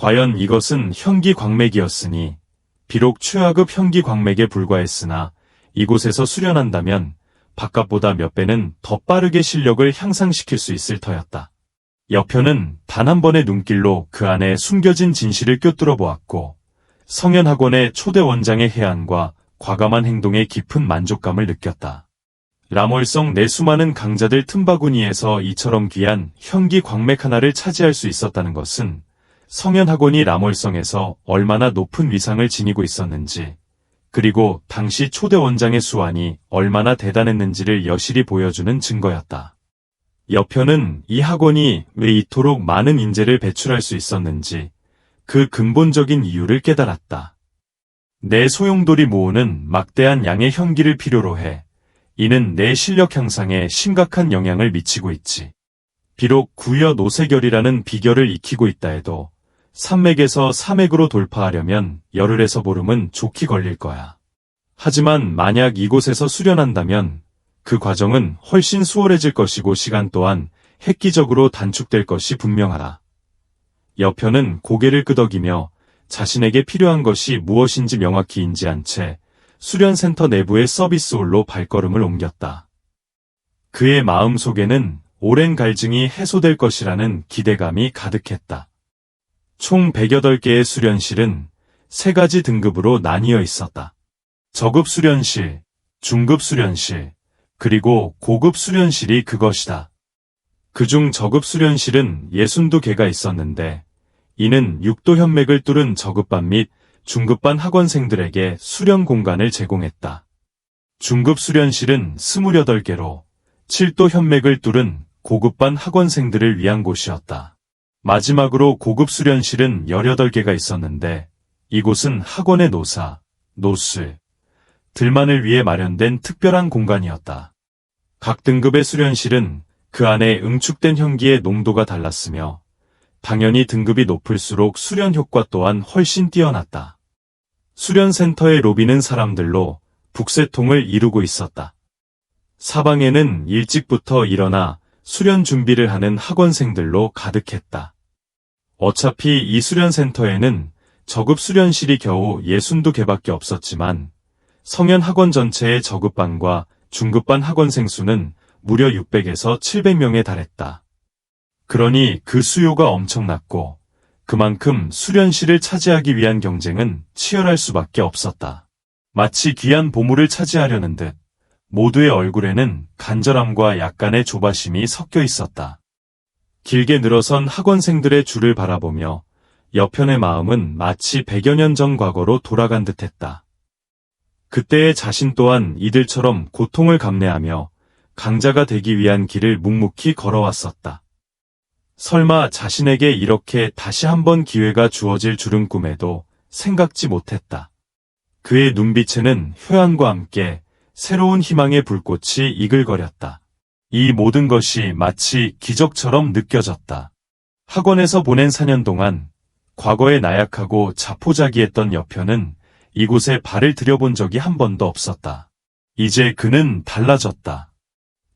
과연 이것은 현기광맥이었으니 비록 최하급 현기광맥에 불과했으나 이곳에서 수련한다면 바깥보다 몇 배는 더 빠르게 실력을 향상시킬 수 있을 터였다. 여편은 단 한 번의 눈길로 그 안에 숨겨진 진실을 꿰뚫어 보았고 성현학원의 초대 원장의 해안과 과감한 행동에 깊은 만족감을 느꼈다. 람월성 내 수많은 강자들 틈바구니에서 이처럼 귀한 현기광맥 하나를 차지할 수 있었다는 것은 성현학원이 람월성에서 얼마나 높은 위상을 지니고 있었는지, 그리고 당시 초대 원장의 수완이 얼마나 대단했는지를 여실히 보여주는 증거였다. 여편은 이 학원이 왜 이토록 많은 인재를 배출할 수 있었는지 그 근본적인 이유를 깨달았다. 내 소용돌이 모으는 막대한 양의 현기를 필요로 해. 이는 내 실력 향상에 심각한 영향을 미치고 있지. 비록 구여 노세결이라는 비결을 익히고 있다 해도 산맥에서 사맥으로 돌파하려면 열흘에서 보름은 좋게 걸릴 거야. 하지만 만약 이곳에서 수련한다면 그 과정은 훨씬 수월해질 것이고 시간 또한 획기적으로 단축될 것이 분명하다. 여편은 고개를 끄덕이며 자신에게 필요한 것이 무엇인지 명확히 인지한 채 수련센터 내부의 서비스홀로 발걸음을 옮겼다. 그의 마음속에는 오랜 갈증이 해소될 것이라는 기대감이 가득했다. 총 108개의 수련실은 3가지 등급으로 나뉘어 있었다. 저급 수련실, 중급 수련실, 그리고 고급 수련실이 그것이다. 그중 저급 수련실은 62개가 있었는데 이는 6도 현맥을 뚫은 저급반 및 중급반 학원생들에게 수련 공간을 제공했다. 중급 수련실은 28개로 7도 현맥을 뚫은 고급반 학원생들을 위한 곳이었다. 마지막으로 고급 수련실은 18개가 있었는데 이곳은 학원의 노사, 노술, 들만을 위해 마련된 특별한 공간이었다. 각 등급의 수련실은 그 안에 응축된 현기의 농도가 달랐으며 당연히 등급이 높을수록 수련 효과 또한 훨씬 뛰어났다. 수련센터의 로비는 사람들로 북새통을 이루고 있었다. 사방에는 일찍부터 일어나 수련 준비를 하는 학원생들로 가득했다. 어차피 이 수련센터에는 저급 수련실이 겨우 62개밖에 없었지만 성현학원 전체의 저급반과 중급반 학원생 수는 무려 600에서 700명에 달했다. 그러니 그 수요가 엄청났고 그만큼 수련실을 차지하기 위한 경쟁은 치열할 수밖에 없었다. 마치 귀한 보물을 차지하려는 듯 모두의 얼굴에는 간절함과 약간의 조바심이 섞여 있었다. 길게 늘어선 학원생들의 줄을 바라보며 여편의 마음은 마치 100여 년 전 과거로 돌아간 듯했다. 그때의 자신 또한 이들처럼 고통을 감내하며 강자가 되기 위한 길을 묵묵히 걸어왔었다. 설마 자신에게 이렇게 다시 한번 기회가 주어질 줄은 꿈에도 생각지 못했다. 그의 눈빛에는 효안과 함께 새로운 희망의 불꽃이 이글거렸다. 이 모든 것이 마치 기적처럼 느껴졌다. 학원에서 보낸 4년 동안 과거에 나약하고 자포자기했던 여편은 이곳에 발을 들여본 적이 한 번도 없었다. 이제 그는 달라졌다.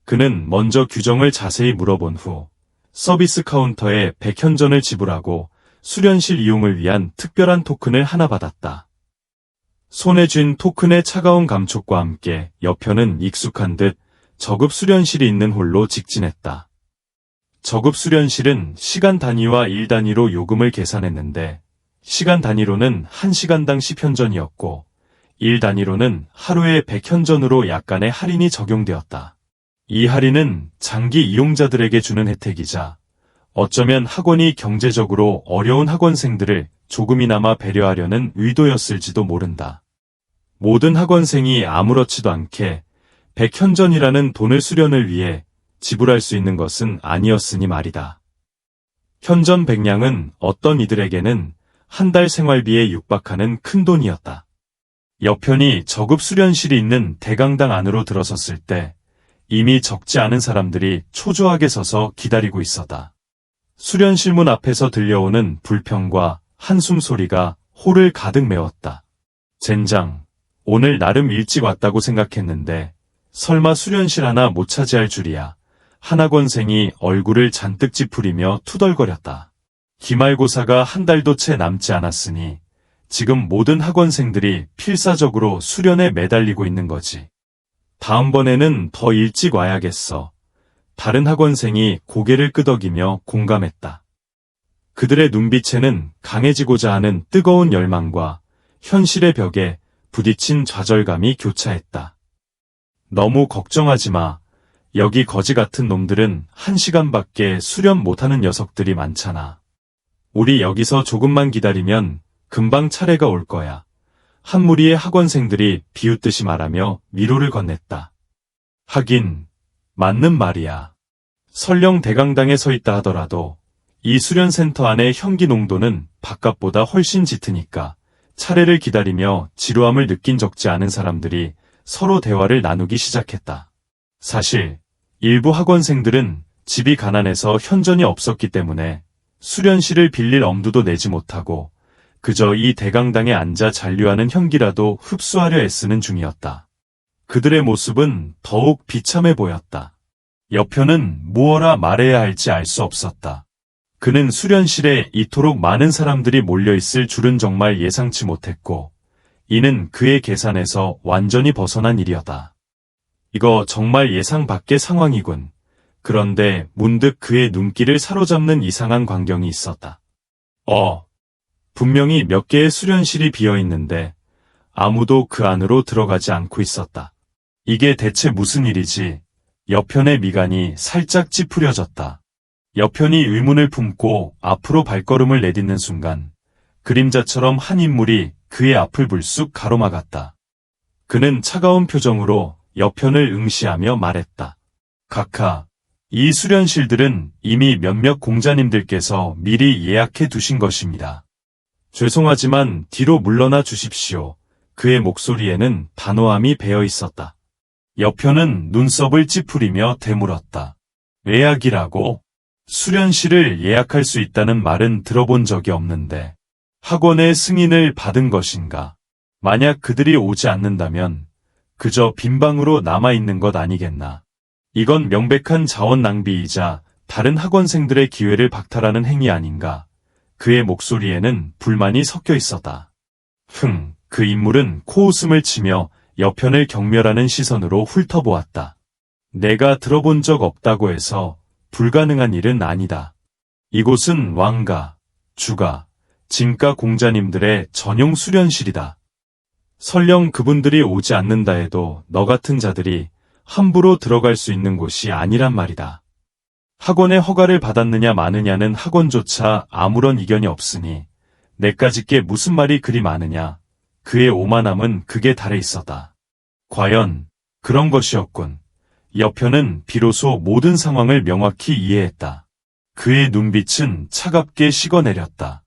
그는 먼저 규정을 자세히 물어본 후 서비스 카운터에 100현전을 지불하고 수련실 이용을 위한 특별한 토큰을 하나 받았다. 손에 쥔 토큰의 차가운 감촉과 함께 여편은 익숙한 듯 저급 수련실이 있는 홀로 직진했다. 저급 수련실은 시간 단위와 일 단위로 요금을 계산했는데 시간 단위로는 1시간당 10현전이었고 일 단위로는 하루에 100현전으로 약간의 할인이 적용되었다. 이 할인은 장기 이용자들에게 주는 혜택이자 어쩌면 학원이 경제적으로 어려운 학원생들을 조금이나마 배려하려는 의도였을지도 모른다. 모든 학원생이 아무렇지도 않게 100현전이라는 돈을 수련을 위해 지불할 수 있는 것은 아니었으니 말이다. 현전 100냥은 어떤 이들에게는 한 달 생활비에 육박하는 큰 돈이었다. 여편이 저급 수련실이 있는 대강당 안으로 들어섰을 때 이미 적지 않은 사람들이 초조하게 서서 기다리고 있었다. 수련실 문 앞에서 들려오는 불평과 한숨 소리가 홀을 가득 메웠다. 젠장, 오늘 나름 일찍 왔다고 생각했는데 설마 수련실 하나 못 차지할 줄이야. 한 학원생이 얼굴을 잔뜩 찌푸리며 투덜거렸다. 기말고사가 한 달도 채 남지 않았으니 지금 모든 학원생들이 필사적으로 수련에 매달리고 있는 거지. 다음번에는 더 일찍 와야겠어. 다른 학원생이 고개를 끄덕이며 공감했다. 그들의 눈빛에는 강해지고자 하는 뜨거운 열망과 현실의 벽에 부딪힌 좌절감이 교차했다. 너무 걱정하지 마. 여기 거지 같은 놈들은 1시간밖에 수련 못하는 녀석들이 많잖아. 우리 여기서 조금만 기다리면 금방 차례가 올 거야. 한 무리의 학원생들이 비웃듯이 말하며 위로를 건넸다. 하긴 맞는 말이야. 설령 대강당에 서 있다 하더라도 이 수련센터 안의 현기 농도는 바깥보다 훨씬 짙으니까 차례를 기다리며 지루함을 느낀 적지 않은 사람들이 서로 대화를 나누기 시작했다. 사실 일부 학원생들은 집이 가난해서 현전이 없었기 때문에 수련실을 빌릴 엄두도 내지 못하고 그저 이 대강당에 앉아 잔류하는 현기라도 흡수하려 애쓰는 중이었다. 그들의 모습은 더욱 비참해 보였다. 여편은 무엇라 말해야 할지 알 수 없었다. 그는 수련실에 이토록 많은 사람들이 몰려있을 줄은 정말 예상치 못했고 이는 그의 계산에서 완전히 벗어난 일이었다. 이거 정말 예상 밖의 상황이군. 그런데 문득 그의 눈길을 사로잡는 이상한 광경이 있었다. 분명히 몇 개의 수련실이 비어있는데 아무도 그 안으로 들어가지 않고 있었다. 이게 대체 무슨 일이지? 여편의 미간이 살짝 찌푸려졌다. 여편이 의문을 품고 앞으로 발걸음을 내딛는 순간 그림자처럼 한 인물이 그의 앞을 불쑥 가로막았다. 그는 차가운 표정으로 여편을 응시하며 말했다. 각하, 이 수련실들은 이미 몇몇 공자님들께서 미리 예약해 두신 것입니다. 죄송하지만 뒤로 물러나 주십시오. 그의 목소리에는 단호함이 배어 있었다. 여편은 눈썹을 찌푸리며 되물었다. 예약이라고? 수련실을 예약할 수 있다는 말은 들어본 적이 없는데 학원의 승인을 받은 것인가? 만약 그들이 오지 않는다면 그저 빈방으로 남아있는 것 아니겠나? 이건 명백한 자원 낭비이자 다른 학원생들의 기회를 박탈하는 행위 아닌가? 그의 목소리에는 불만이 섞여 있었다. 그 인물은 코웃음을 치며 여편을 경멸하는 시선으로 훑어보았다. 내가 들어본 적 없다고 해서 불가능한 일은 아니다. 이곳은 왕가, 주가, 진가 공자님들의 전용 수련실이다. 설령 그분들이 오지 않는다 해도 너 같은 자들이 함부로 들어갈 수 있는 곳이 아니란 말이다. 학원의 허가를 받았느냐 마느냐는 학원조차 아무런 이견이 없으니 내까짓게 무슨 말이 그리 많으냐. 그의 오만함은 극에 달해 있었다. 과연 그런 것이었군. 여편은 비로소 모든 상황을 명확히 이해했다. 그의 눈빛은 차갑게 식어내렸다.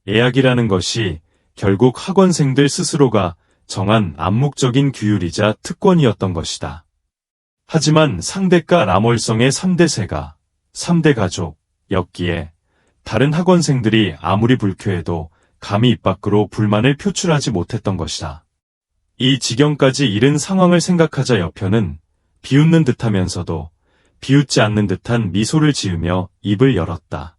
예약이라는 것이 결국 학원생들 스스로가 정한 암묵적인 규율이자 특권이었던 것이다. 하지만 상대가 라몰성의 3대 세가, 3대 가족이었기에 다른 학원생들이 아무리 불쾌해도 감히 입 밖으로 불만을 표출하지 못했던 것이다. 이 지경까지 이른 상황을 생각하자 여편은 비웃는 듯하면서도 비웃지 않는 듯한 미소를 지으며 입을 열었다.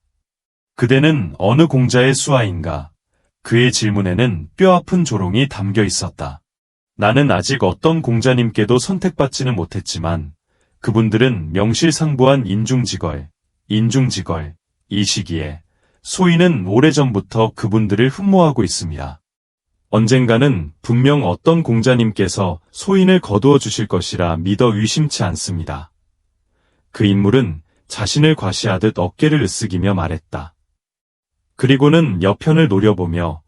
그대는 어느 공자의 수하인가? 그의 질문에는 뼈아픈 조롱이 담겨 있었다. 나는 아직 어떤 공자님께도 선택받지는 못했지만 그분들은 명실상부한 인중지걸, 이 시기에 소인은 오래전부터 그분들을 흠모하고 있습니다. 언젠가는 분명 어떤 공자님께서 소인을 거두어 주실 것이라 믿어 의심치 않습니다. 그 인물은 자신을 과시하듯 어깨를 으쓱이며 말했다. 그리고는 여편을 노려보며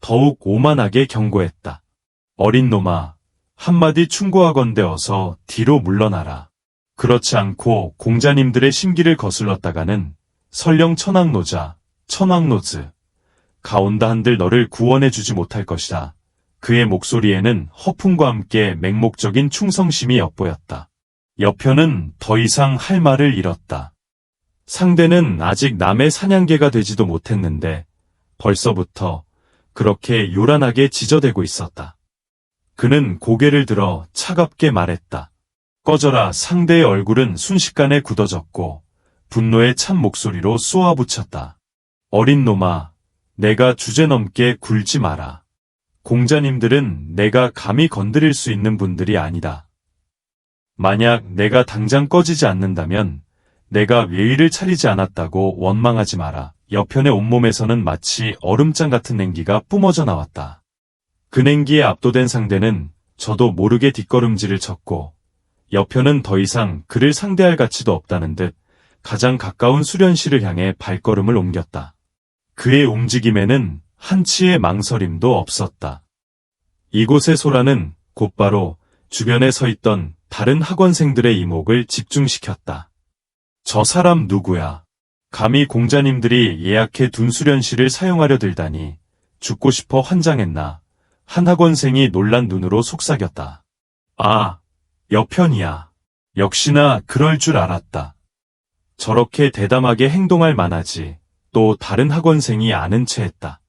더욱 오만하게 경고했다. 어린 놈아, 한마디 충고하건대 어서 뒤로 물러나라. 그렇지 않고 공자님들의 심기를 거슬렀다가는 설령 천황노자, 천황노즈, 가온다 한들 너를 구원해주지 못할 것이다. 그의 목소리에는 허풍과 함께 맹목적인 충성심이 엿보였다. 여편은 더 이상 할 말을 잃었다. 상대는 아직 남의 사냥개가 되지도 못했는데 벌써부터 그렇게 요란하게 지저대고 있었다. 그는 고개를 들어 차갑게 말했다. 꺼져라. 상대의 얼굴은 순식간에 굳어졌고 분노의 찬 목소리로 쏘아붙였다. 어린 놈아, 내가 주제넘게 굴지 마라. 공자님들은 내가 감히 건드릴 수 있는 분들이 아니다. 만약 내가 당장 꺼지지 않는다면 내가 예의를 차리지 않았다고 원망하지 마라. 여편의 온몸에서는 마치 얼음장 같은 냉기가 뿜어져 나왔다. 그 냉기에 압도된 상대는 저도 모르게 뒷걸음질을 쳤고 여편은 더 이상 그를 상대할 가치도 없다는 듯 가장 가까운 수련실을 향해 발걸음을 옮겼다. 그의 움직임에는 한치의 망설임도 없었다. 이곳의 소라는 곧바로 주변에 서 있던 다른 학원생들의 이목을 집중시켰다. 저 사람 누구야? 감히 공자님들이 예약해 둔 수련실을 사용하려 들다니 죽고 싶어 환장했나? 한 학원생이 놀란 눈으로 속삭였다. 아, 여편이야. 역시나 그럴 줄 알았다. 저렇게 대담하게 행동할 만하지. 또 다른 학원생이 아는 체 했다.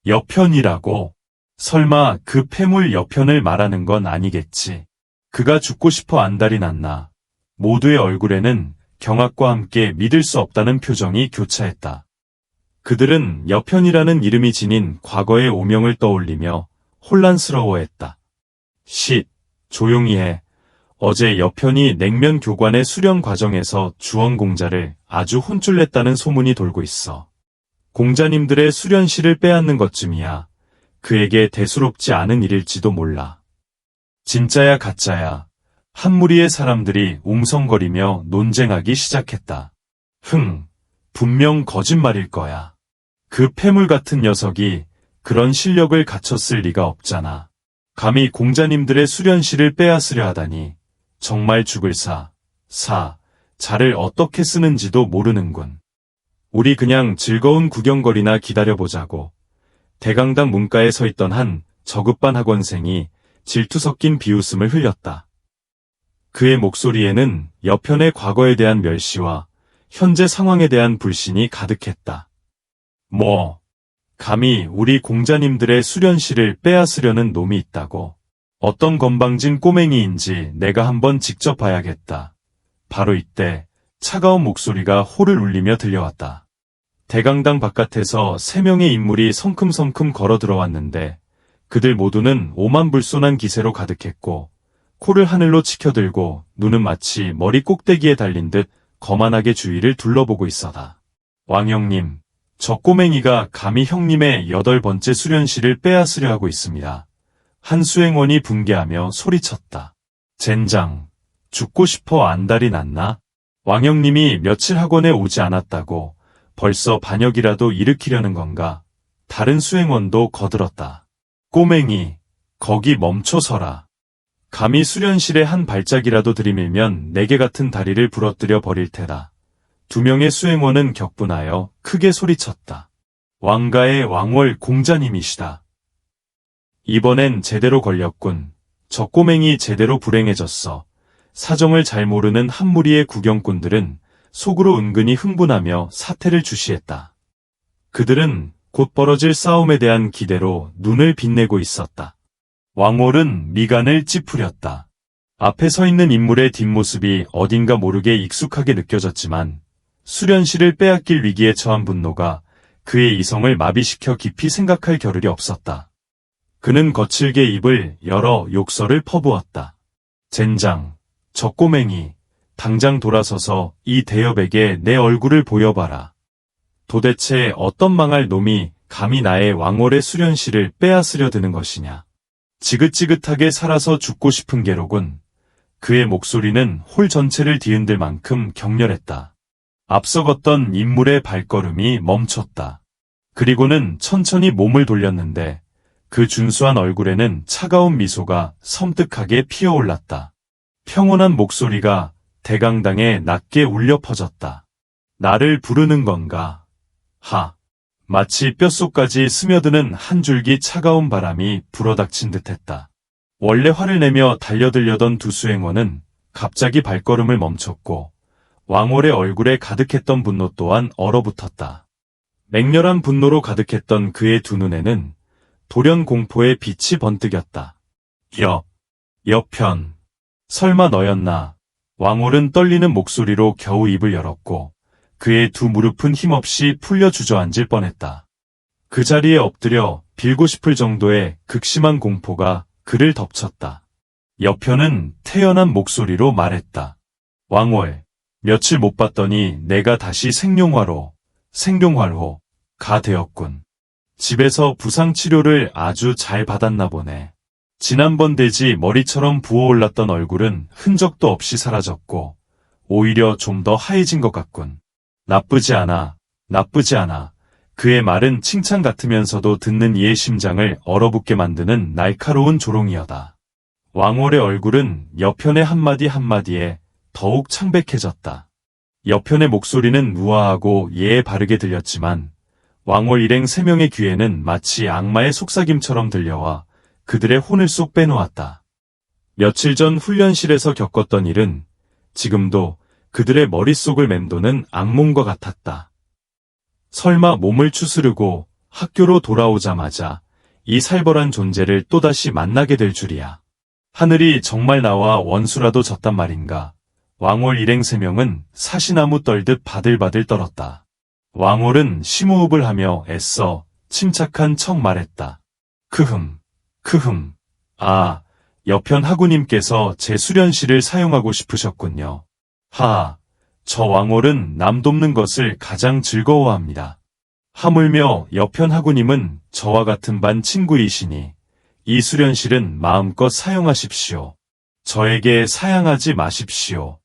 여편이라고? 설마 그 폐물 여편을 말하는 건 아니겠지. 그가 죽고 싶어 안달이 났나. 모두의 얼굴에는 경악과 함께 믿을 수 없다는 표정이 교차했다. 그들은 여편이라는 이름이 지닌 과거의 오명을 떠올리며 혼란스러워했다. 쉿, 조용히 해. 어제 여편이 냉면 교관의 수련 과정에서 주원공자를 아주 혼쭐냈다는 소문이 돌고 있어. 공자님들의 수련실을 빼앗는 것쯤이야. 그에게 대수롭지 않은 일일지도 몰라. 진짜야 가짜야. 한 무리의 사람들이 웅성거리며 논쟁하기 시작했다. 분명 거짓말일 거야. 그 폐물 같은 녀석이 그런 실력을 갖췄을 리가 없잖아. 감히 공자님들의 수련실을 빼앗으려 하다니. 정말 죽을 자를 어떻게 쓰는지도 모르는군. 우리 그냥 즐거운 구경거리나 기다려보자고. 대강당 문가에 서 있던 한 저급반 학원생이 질투 섞인 비웃음을 흘렸다. 그의 목소리에는 여편의 과거에 대한 멸시와 현재 상황에 대한 불신이 가득했다. 감히 우리 공자님들의 수련실을 빼앗으려는 놈이 있다고. 어떤 건방진 꼬맹이인지 내가 한번 직접 봐야겠다. 바로 이때 차가운 목소리가 호를 울리며 들려왔다. 대강당 바깥에서 3명의 인물이 성큼성큼 걸어 들어왔는데 그들 모두는 오만불손한 기세로 가득했고 코를 하늘로 치켜들고 눈은 마치 머리 꼭대기에 달린 듯 거만하게 주위를 둘러보고 있었다. 왕형님, 저 꼬맹이가 감히 형님의 8번째 수련실을 빼앗으려 하고 있습니다. 한 수행원이 분개하며 소리쳤다. 젠장, 죽고 싶어 안달이 났나? 왕형님이 며칠 학원에 오지 않았다고 벌써 반역이라도 일으키려는 건가? 다른 수행원도 거들었다. 꼬맹이, 거기 멈춰서라. 감히 수련실에 한 발짝이라도 들이밀면 내게 같은 다리를 부러뜨려 버릴 테다. 2명의 수행원은 격분하여 크게 소리쳤다. 왕가의 왕월 공자님이시다. 이번엔 제대로 걸렸군. 저 꼬맹이 제대로 불행해졌어. 사정을 잘 모르는 한 무리의 구경꾼들은 속으로 은근히 흥분하며 사태를 주시했다. 그들은 곧 벌어질 싸움에 대한 기대로 눈을 빛내고 있었다. 왕월은 미간을 찌푸렸다. 앞에 서 있는 인물의 뒷모습이 어딘가 모르게 익숙하게 느껴졌지만 수련실을 빼앗길 위기에 처한 분노가 그의 이성을 마비시켜 깊이 생각할 겨를이 없었다. 그는 거칠게 입을 열어 욕설을 퍼부었다. 젠장, 저 꼬맹이, 당장 돌아서서 이 대엽에게 내 얼굴을 보여봐라. 도대체 어떤 망할 놈이 감히 나의 왕월의 수련실을 빼앗으려 드는 것이냐. 지긋지긋하게 살아서 죽고 싶은 게로군. 그의 목소리는 홀 전체를 뒤흔들 만큼 격렬했다. 앞서 걷던 인물의 발걸음이 멈췄다. 그리고는 천천히 몸을 돌렸는데 그 준수한 얼굴에는 차가운 미소가 섬뜩하게 피어올랐다. 평온한 목소리가 대강당에 낮게 울려 퍼졌다. 나를 부르는 건가? 마치 뼛속까지 스며드는 한 줄기 차가운 바람이 불어닥친 듯했다. 원래 화를 내며 달려들려던 2 수행원은 갑자기 발걸음을 멈췄고 왕월의 얼굴에 가득했던 분노 또한 얼어붙었다. 맹렬한 분노로 가득했던 그의 2 눈에는 돌연 공포의 빛이 번뜩였다. 여편, 설마 너였나? 왕월은 떨리는 목소리로 겨우 입을 열었고 그의 두 무릎은 힘없이 풀려 주저앉을 뻔했다. 그 자리에 엎드려 빌고 싶을 정도의 극심한 공포가 그를 덮쳤다. 여편은 태연한 목소리로 말했다. 왕월, 며칠 못 봤더니 내가 다시 생룡화로 가 되었군. 집에서 부상치료를 아주 잘 받았나 보네. 지난번 돼지 머리처럼 부어올랐던 얼굴은 흔적도 없이 사라졌고 오히려 좀 더 하얘진 것 같군. 나쁘지 않아. 그의 말은 칭찬 같으면서도 듣는 이의 심장을 얼어붙게 만드는 날카로운 조롱이었다. 왕월의 얼굴은 여편의 한마디 한마디에 더욱 창백해졌다. 여편의 목소리는 우아하고 예에 바르게 들렸지만 왕월 일행 3명의 귀에는 마치 악마의 속삭임처럼 들려와 그들의 혼을 쏙 빼놓았다. 며칠 전 훈련실에서 겪었던 일은 지금도 그들의 머릿속을 맴도는 악몽과 같았다. 설마 몸을 추스르고 학교로 돌아오자마자 이 살벌한 존재를 또다시 만나게 될 줄이야. 하늘이 정말 나와 원수라도 졌단 말인가. 왕월 일행 3명은 사시나무 떨듯 바들바들 떨었다. 왕월은 심호흡을 하며 애써 침착한 척 말했다. 크흠. 아, 여편 하구님께서 제 수련실을 사용하고 싶으셨군요. 하하, 저 왕월은 남 돕는 것을 가장 즐거워합니다. 하물며 여편 하구님은 저와 같은 반 친구이시니 이 수련실은 마음껏 사용하십시오. 저에게 사양하지 마십시오.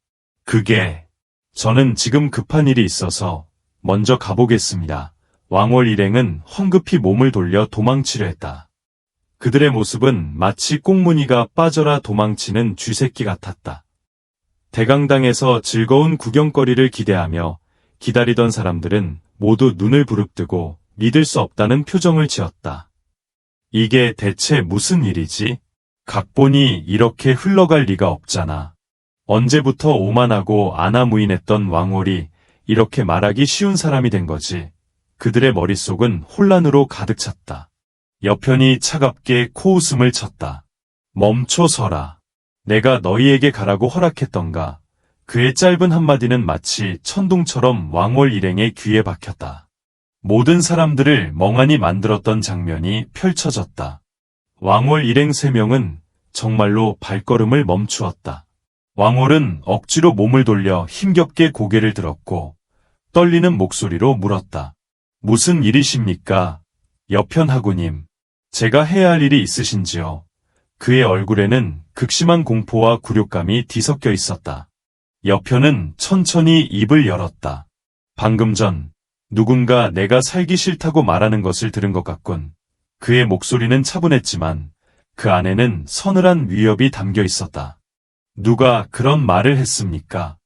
저는 지금 급한 일이 있어서 먼저 가보겠습니다. 왕월 일행은 황급히 몸을 돌려 도망치려 했다. 그들의 모습은 마치 꽁무니가 빠져라 도망치는 쥐새끼 같았다. 대강당에서 즐거운 구경거리를 기대하며 기다리던 사람들은 모두 눈을 부릅뜨고 믿을 수 없다는 표정을 지었다. 이게 대체 무슨 일이지? 각본이 이렇게 흘러갈 리가 없잖아. 언제부터 오만하고 아나무인했던 왕월이 이렇게 말하기 쉬운 사람이 된 거지. 그들의 머릿속은 혼란으로 가득 찼다. 여편이 차갑게 코웃음을 쳤다. 멈춰서라. 내가 너희에게 가라고 허락했던가. 그의 짧은 한마디는 마치 천둥처럼 왕월 일행의 귀에 박혔다. 모든 사람들을 멍하니 만들었던 장면이 펼쳐졌다. 왕월 일행 3명은 정말로 발걸음을 멈추었다. 왕월은 억지로 몸을 돌려 힘겹게 고개를 들었고 떨리는 목소리로 물었다. 무슨 일이십니까? 여편 하구님. 제가 해야 할 일이 있으신지요? 그의 얼굴에는 극심한 공포와 굴욕감이 뒤섞여 있었다. 여편은 천천히 입을 열었다. 방금 전 누군가 내가 살기 싫다고 말하는 것을 들은 것 같군. 그의 목소리는 차분했지만 그 안에는 서늘한 위협이 담겨 있었다. 누가 그런 말을 했습니까?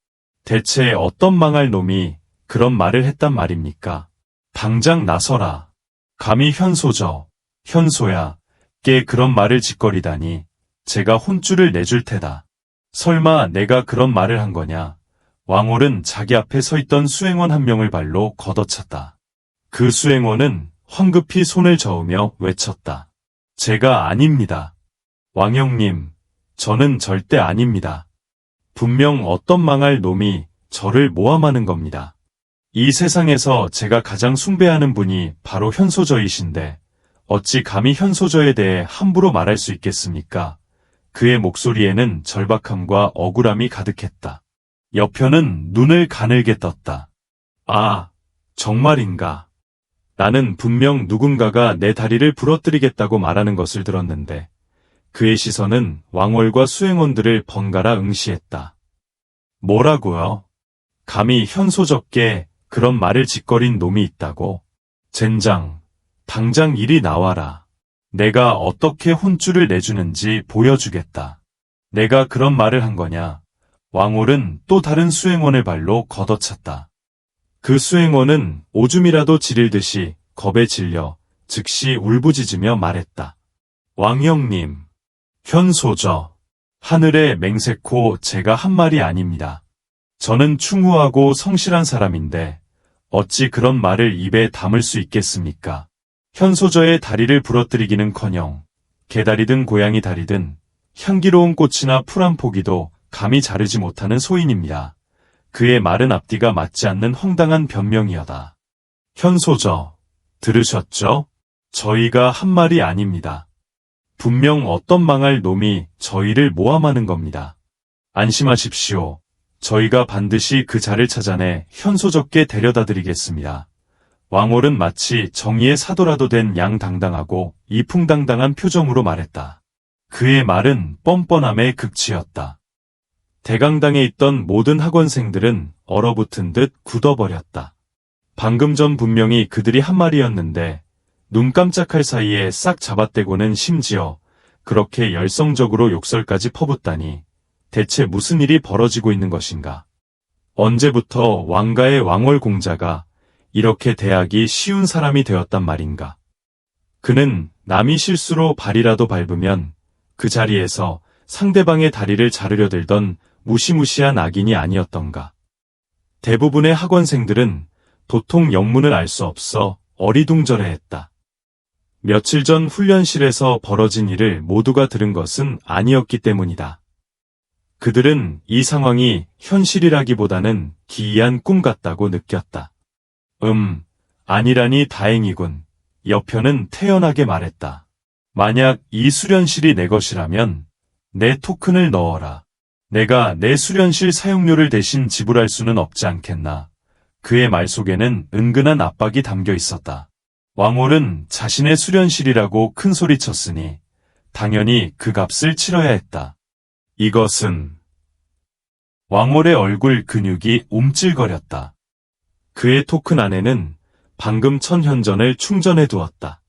대체 어떤 망할 놈이 그런 말을 했단 말입니까? 당장 나서라. 감히 현소야, 께 그런 말을 짓거리다니 제가 혼쭐을 내줄 테다. 설마 내가 그런 말을 한 거냐? 왕월은 자기 앞에 서 있던 수행원 한 명을 발로 걷어찼다. 그 수행원은 황급히 손을 저으며 외쳤다. 제가 아닙니다. 왕형님, 저는 절대 아닙니다. 분명 어떤 망할 놈이 저를 모함하는 겁니다. 이 세상에서 제가 가장 숭배하는 분이 바로 현소저이신데 어찌 감히 현소저에 대해 함부로 말할 수 있겠습니까? 그의 목소리에는 절박함과 억울함이 가득했다. 여편은 눈을 가늘게 떴다. 아, 정말인가? 나는 분명 누군가가 내 다리를 부러뜨리겠다고 말하는 것을 들었는데 그의 시선은 왕월과 수행원들을 번갈아 응시했다. 뭐라고요? 감히 현소적게 그런 말을 짓거린 놈이 있다고? 젠장, 당장 이리 나와라. 내가 어떻게 혼쭐을 내주는지 보여주겠다. 내가 그런 말을 한 거냐? 왕월은 또 다른 수행원을 발로 걷어찼다. 그 수행원은 오줌이라도 지릴듯이 겁에 질려 즉시 울부짖으며 말했다. 왕형님, 현소저, 하늘의 맹세코 제가 한 말이 아닙니다. 저는 충후하고 성실한 사람인데 어찌 그런 말을 입에 담을 수 있겠습니까? 현소저의 다리를 부러뜨리기는커녕 개다리든 고양이 다리든 향기로운 꽃이나 풀 한 포기도 감히 자르지 못하는 소인입니다. 그의 말은 앞뒤가 맞지 않는 황당한 변명이었다. 현소저, 들으셨죠? 저희가 한 말이 아닙니다. 분명 어떤 망할 놈이 저희를 모함하는 겁니다. 안심하십시오. 저희가 반드시 그 자를 찾아내 현소저께 데려다 드리겠습니다. 왕홀은 마치 정의의 사도라도 된 양당당하고 이풍당당한 표정으로 말했다. 그의 말은 뻔뻔함의 극치였다. 대강당에 있던 모든 학원생들은 얼어붙은 듯 굳어버렸다. 방금 전 분명히 그들이 한 말이었는데 눈 깜짝할 사이에 싹 잡아떼고는 심지어 그렇게 열성적으로 욕설까지 퍼붓다니 대체 무슨 일이 벌어지고 있는 것인가? 언제부터 왕가의 왕월 공자가 이렇게 대하기 쉬운 사람이 되었단 말인가? 그는 남이 실수로 발이라도 밟으면 그 자리에서 상대방의 다리를 자르려 들던 무시무시한 악인이 아니었던가? 대부분의 학원생들은 도통 영문을 알 수 없어 어리둥절해했다. 며칠 전 훈련실에서 벌어진 일을 모두가 들은 것은 아니었기 때문이다. 그들은 이 상황이 현실이라기보다는 기이한 꿈 같다고 느꼈다. 아니라니 다행이군. 여편은 태연하게 말했다. 만약 이 수련실이 내 것이라면 내 토큰을 넣어라. 내가 내 수련실 사용료를 대신 지불할 수는 없지 않겠나. 그의 말 속에는 은근한 압박이 담겨 있었다. 왕홀은 자신의 수련실이라고 큰 소리쳤으니 당연히 그 값을 치러야 했다. 이것은 왕홀의 얼굴 근육이 움찔거렸다. 그의 토큰 안에는 방금 천 현전을 충전해 두었다.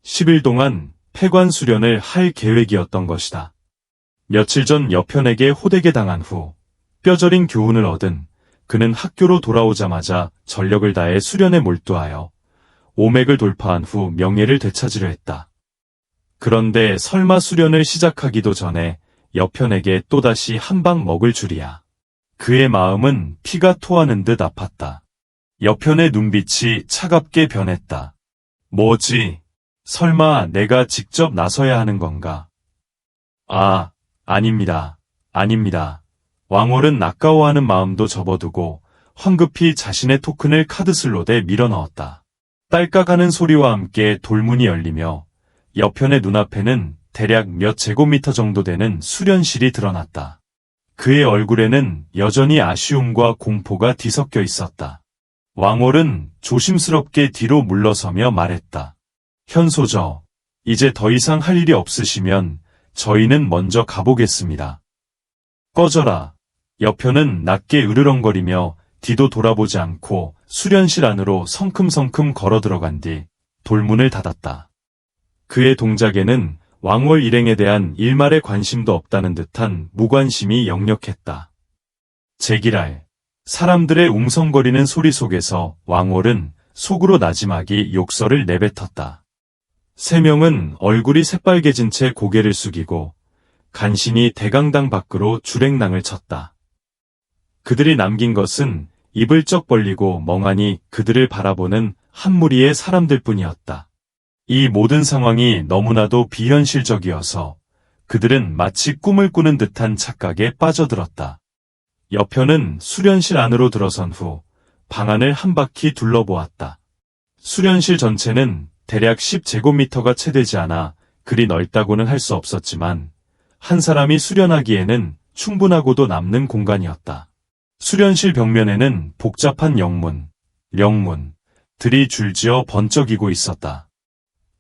10일 동안 폐관 수련을 할 계획이었던 것이다. 며칠 전 여편에게 호되게 당한 후 뼈저린 교훈을 얻은 그는 학교로 돌아오자마자 전력을 다해 수련에 몰두하여 오맥을 돌파한 후 명예를 되찾으려 했다. 그런데 설마 수련을 시작하기도 전에 여편에게 또다시 한 방 먹을 줄이야. 그의 마음은 피가 토하는 듯 아팠다. 여편의 눈빛이 차갑게 변했다. 뭐지? 설마 내가 직접 나서야 하는 건가? 아닙니다. 아닙니다. 왕홀은 아까워하는 마음도 접어두고 황급히 자신의 토큰을 카드 슬롯에 밀어넣었다. 딸깍하는 소리와 함께 돌문이 열리며 여편의 눈앞에는 대략 몇 제곱미터 정도 되는 수련실이 드러났다. 그의 얼굴에는 여전히 아쉬움과 공포가 뒤섞여 있었다. 왕홀은 조심스럽게 뒤로 물러서며 말했다. 현소저, 이제 더 이상 할 일이 없으시면 저희는 먼저 가보겠습니다. 꺼져라. 여편은 낮게 으르렁거리며 뒤도 돌아보지 않고 수련실 안으로 성큼성큼 걸어 들어간 뒤 돌문을 닫았다. 그의 동작에는 왕월 일행에 대한 일말의 관심도 없다는 듯한 무관심이 역력했다. 제기랄. 사람들의 웅성거리는 소리 속에서 왕홀은 속으로 나지막이 욕설을 내뱉었다. 세 명은 얼굴이 새빨개진 채 고개를 숙이고 간신히 대강당 밖으로 주랭랑을 쳤다. 그들이 남긴 것은 입을 쩍 벌리고 멍하니 그들을 바라보는 한 무리의 사람들 뿐이었다. 이 모든 상황이 너무나도 비현실적이어서 그들은 마치 꿈을 꾸는 듯한 착각에 빠져들었다. 여편은 수련실 안으로 들어선 후 방안을 한 바퀴 둘러보았다. 수련실 전체는 대략 10제곱미터가 채 되지 않아 그리 넓다고는 할 수 없었지만 한 사람이 수련하기에는 충분하고도 남는 공간이었다. 수련실 벽면에는 복잡한 영문들이 줄지어 번쩍이고 있었다.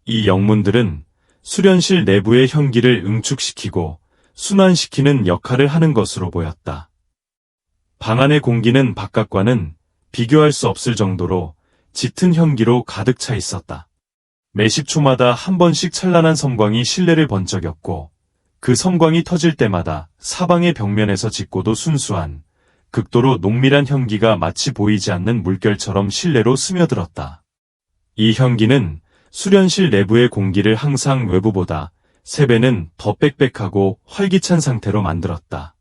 이 영문들은 수련실 내부의 현기를 응축시키고 순환시키는 역할을 하는 것으로 보였다. 방 안의 공기는 바깥과는 비교할 수 없을 정도로 짙은 현기로 가득 차 있었다. 매 10초마다 한 번씩 찬란한 섬광이 실내를 번쩍였고 그 섬광이 터질 때마다 사방의 벽면에서 짙고도 순수한 극도로 농밀한 현기가 마치 보이지 않는 물결처럼 실내로 스며들었다. 이 현기는 수련실 내부의 공기를 항상 외부보다 3배는 더 빽빽하고 활기찬 상태로 만들었다.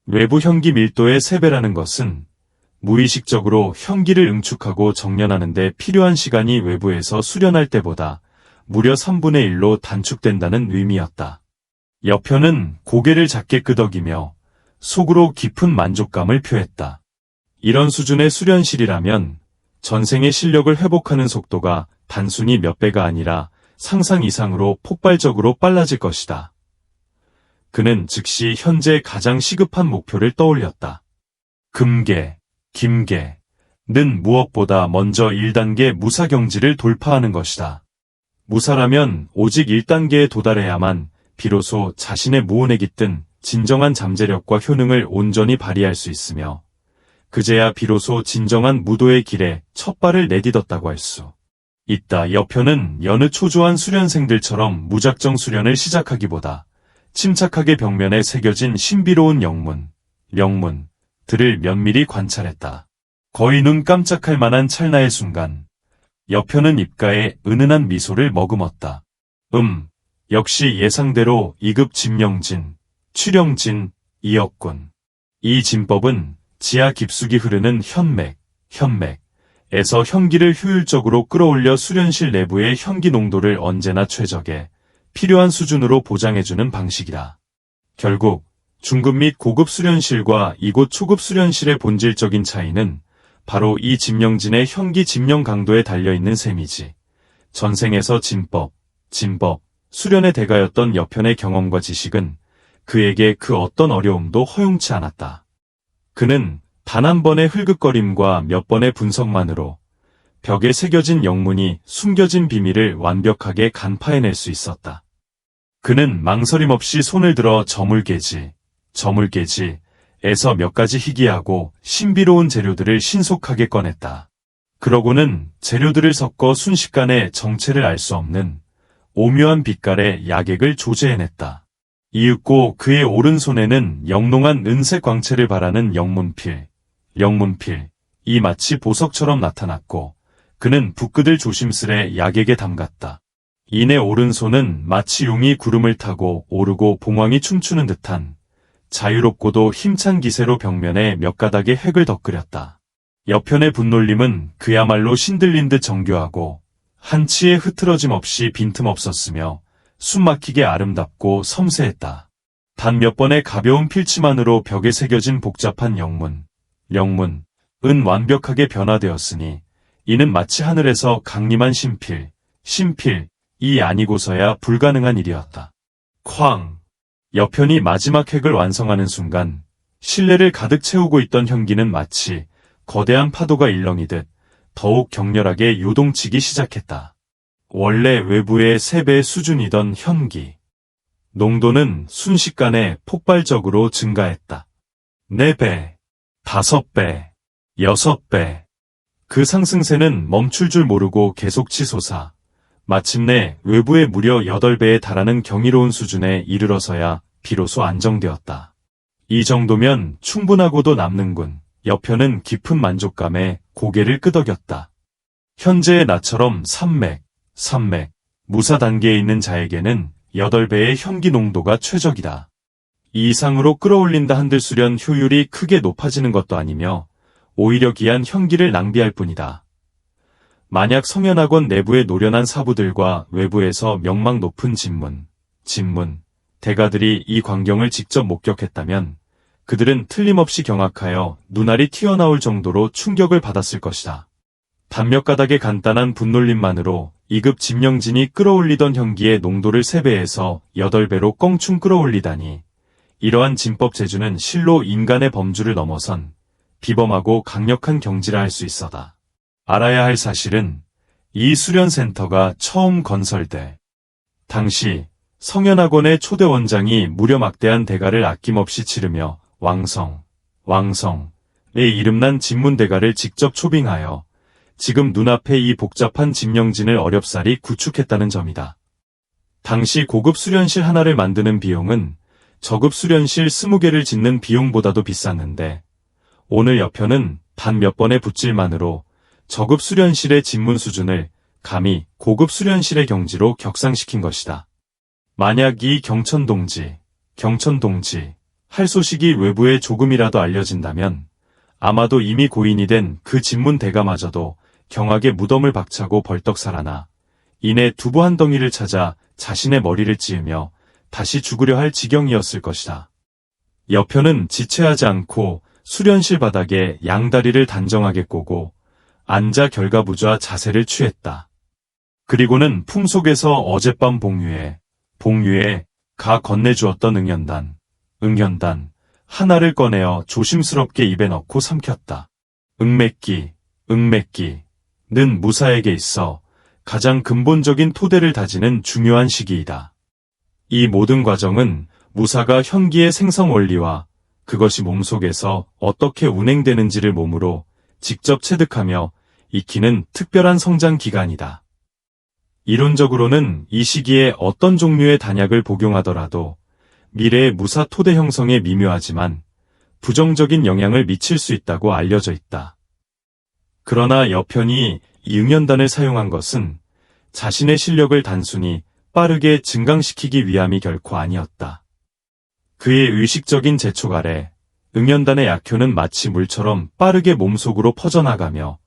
외부 현기 밀도의 3배라는 것은 무의식적으로 현기를 응축하고 정련하는 데 필요한 시간이 외부에서 수련할 때보다 무려 3분의 1로 단축된다는 의미였다. 여편은 고개를 작게 끄덕이며 속으로 깊은 만족감을 표했다. 이런 수준의 수련실이라면 전생의 실력을 회복하는 속도가 단순히 몇 배가 아니라 상상 이상으로 폭발적으로 빨라질 것이다. 그는 즉시 현재 가장 시급한 목표를 떠올렸다. 금계, 김계, 는 무엇보다 먼저 1단계 무사경지를 돌파하는 것이다. 무사라면 오직 1단계에 도달해야만 비로소 자신의 무온에 깃든 진정한 잠재력과 효능을 온전히 발휘할 수 있으며 그제야 비로소 진정한 무도의 길에 첫 발을 내딛었다고 할 수 있다. 여편은 여느 초조한 수련생들처럼 무작정 수련을 시작하기보다 침착하게 벽면에 새겨진 신비로운 영문들을 면밀히 관찰했다. 거의 눈 깜짝할 만한 찰나의 순간 여편은 입가에 은은한 미소를 머금었다. 역시 예상대로 2급 진명진, 출영진이었군. 이 진법은 지하 깊숙이 흐르는 현맥에서 현기를 효율적으로 끌어올려 수련실 내부의 현기 농도를 언제나 최적에 필요한 수준으로 보장해주는 방식이다. 결국 중급 및 고급 수련실과 이곳 초급 수련실의 본질적인 차이는 바로 이 진명진의 현기 진명 강도에 달려있는 셈이지. 전생에서 진법, 수련의 대가였던 여편의 경험과 지식은 그에게 그 어떤 어려움도 허용치 않았다. 그는 단 한 번의 흘긋거림과 몇 번의 분석만으로 벽에 새겨진 영문이 숨겨진 비밀을 완벽하게 간파해낼 수 있었다. 그는 망설임 없이 손을 들어 저물개지에서 몇 가지 희귀하고 신비로운 재료들을 신속하게 꺼냈다. 그러고는 재료들을 섞어 순식간에 정체를 알 수 없는 오묘한 빛깔의 약액을 조제해냈다. 이윽고 그의 오른손에는 영롱한 은색 광채를 발하는 영문필이 마치 보석처럼 나타났고 그는 붓끝을 조심스레 약액에 담갔다. 이내 오른손은 마치 용이 구름을 타고 오르고 봉황이 춤추는 듯한 자유롭고도 힘찬 기세로 벽면에 몇 가닥의 획을 덧그렸다. 여편의 분놀림은 그야말로 신들린 듯 정교하고 한치의 흐트러짐 없이 빈틈없었으며 숨막히게 아름답고 섬세했다. 단 몇 번의 가벼운 필치만으로 벽에 새겨진 복잡한 영문은 완벽하게 변화되었으니 이는 마치 하늘에서 강림한 신필이 아니고서야 불가능한 일이었다. 쾅! 여편이 마지막 획을 완성하는 순간 실내를 가득 채우고 있던 현기는 마치 거대한 파도가 일렁이듯 더욱 격렬하게 요동치기 시작했다. 원래 외부의 3배 수준이던 현기 농도는 순식간에 폭발적으로 증가했다. 4배, 5배, 6배. 그 상승세는 멈출 줄 모르고 계속 치솟아 마침내 외부의 무려 8배에 달하는 경이로운 수준에 이르러서야 비로소 안정되었다. 이 정도면 충분하고도 남는군. 여편은 깊은 만족감에 고개를 끄덕였다. 현재의 나처럼 산맥, 무사 단계에 있는 자에게는 8배의 현기 농도가 최적이다. 이 이상으로 끌어올린다 한들 수련 효율이 크게 높아지는 것도 아니며 오히려 귀한 현기를 낭비할 뿐이다. 만약 성현학원 내부의 노련한 사부들과 외부에서 명망 높은 진문, 대가들이 이 광경을 직접 목격했다면 그들은 틀림없이 경악하여 눈알이 튀어나올 정도로 충격을 받았을 것이다. 단 몇 가닥의 간단한 분놀림만으로 2급 진명진이 끌어올리던 현기의 농도를 3배에서 8배로 껑충 끌어올리다니 이러한 진법 재주는 실로 인간의 범주를 넘어선 비범하고 강력한 경지라 할 수 있어다. 알아야 할 사실은 이 수련센터가 처음 건설돼 당시 성현학원의 초대 원장이 무려 막대한 대가를 아낌없이 치르며 왕성의 이름난 진문대가를 직접 초빙하여 지금 눈앞에 이 복잡한 진명진을 어렵사리 구축했다는 점이다. 당시 고급 수련실 하나를 만드는 비용은 저급 수련실 20개를 짓는 비용보다도 비쌌는데 오늘 여편은 단 몇 번의 붓질만으로 저급 수련실의 진문 수준을 감히 고급 수련실의 경지로 격상시킨 것이다. 만약 이 경천동지 할 소식이 외부에 조금이라도 알려진다면 아마도 이미 고인이 된 그 진문 대가마저도 경악의 무덤을 박차고 벌떡 살아나 이내 두부 한 덩이를 찾아 자신의 머리를 찌으며 다시 죽으려 할 지경이었을 것이다. 여편은 지체하지 않고 수련실 바닥에 양다리를 단정하게 꼬고 앉아 결과부좌 자세를 취했다. 그리고는 품속에서 어젯밤 봉유에 가 건네주었던 응현단 하나를 꺼내어 조심스럽게 입에 넣고 삼켰다. 응맥기는 무사에게 있어 가장 근본적인 토대를 다지는 중요한 시기이다. 이 모든 과정은 무사가 현기의 생성 원리와 그것이 몸속에서 어떻게 운행되는지를 몸으로 직접 체득하며 익히는 특별한 성장 기간이다. 이론적으로는 이 시기에 어떤 종류의 단약을 복용하더라도 미래의 무사 토대 형성에 미묘하지만 부정적인 영향을 미칠 수 있다고 알려져 있다. 그러나 여편이 이 응연단을 사용한 것은 자신의 실력을 단순히 빠르게 증강시키기 위함이 결코 아니었다. 그의 의식적인 재촉 아래 응연단의 약효는 마치 물처럼 빠르게 몸속으로 퍼져나가며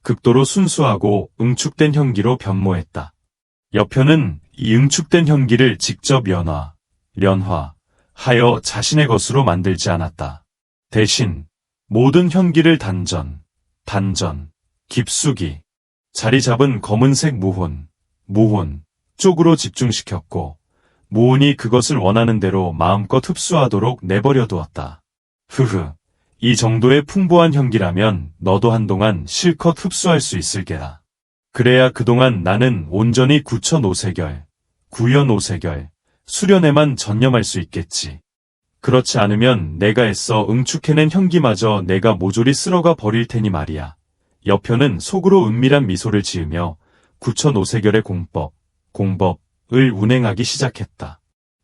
극도로 순수하고 응축된 현기로 변모했다. 여편은 이 응축된 현기를 직접 연화하여 자신의 것으로 만들지 않았다. 대신 모든 현기를 단전, 깊숙이 자리 잡은 검은색 무혼 쪽으로 집중시켰고 무혼이 그것을 원하는 대로 마음껏 흡수하도록 내버려 두었다. 이 정도의 풍부한 현기라면 너도 한동안 실컷 흡수할 수 있을 게다. 그래야 그동안 나는 온전히 구연 오세결, 수련에만 전념할 수 있겠지. 그렇지 않으면 내가 애써 응축해낸 현기마저 내가 모조리 쓸어가 버릴 테니 말이야. 여편은 속으로 은밀한 미소를 지으며 구천오세결의 공법을 운행하기 시작했다.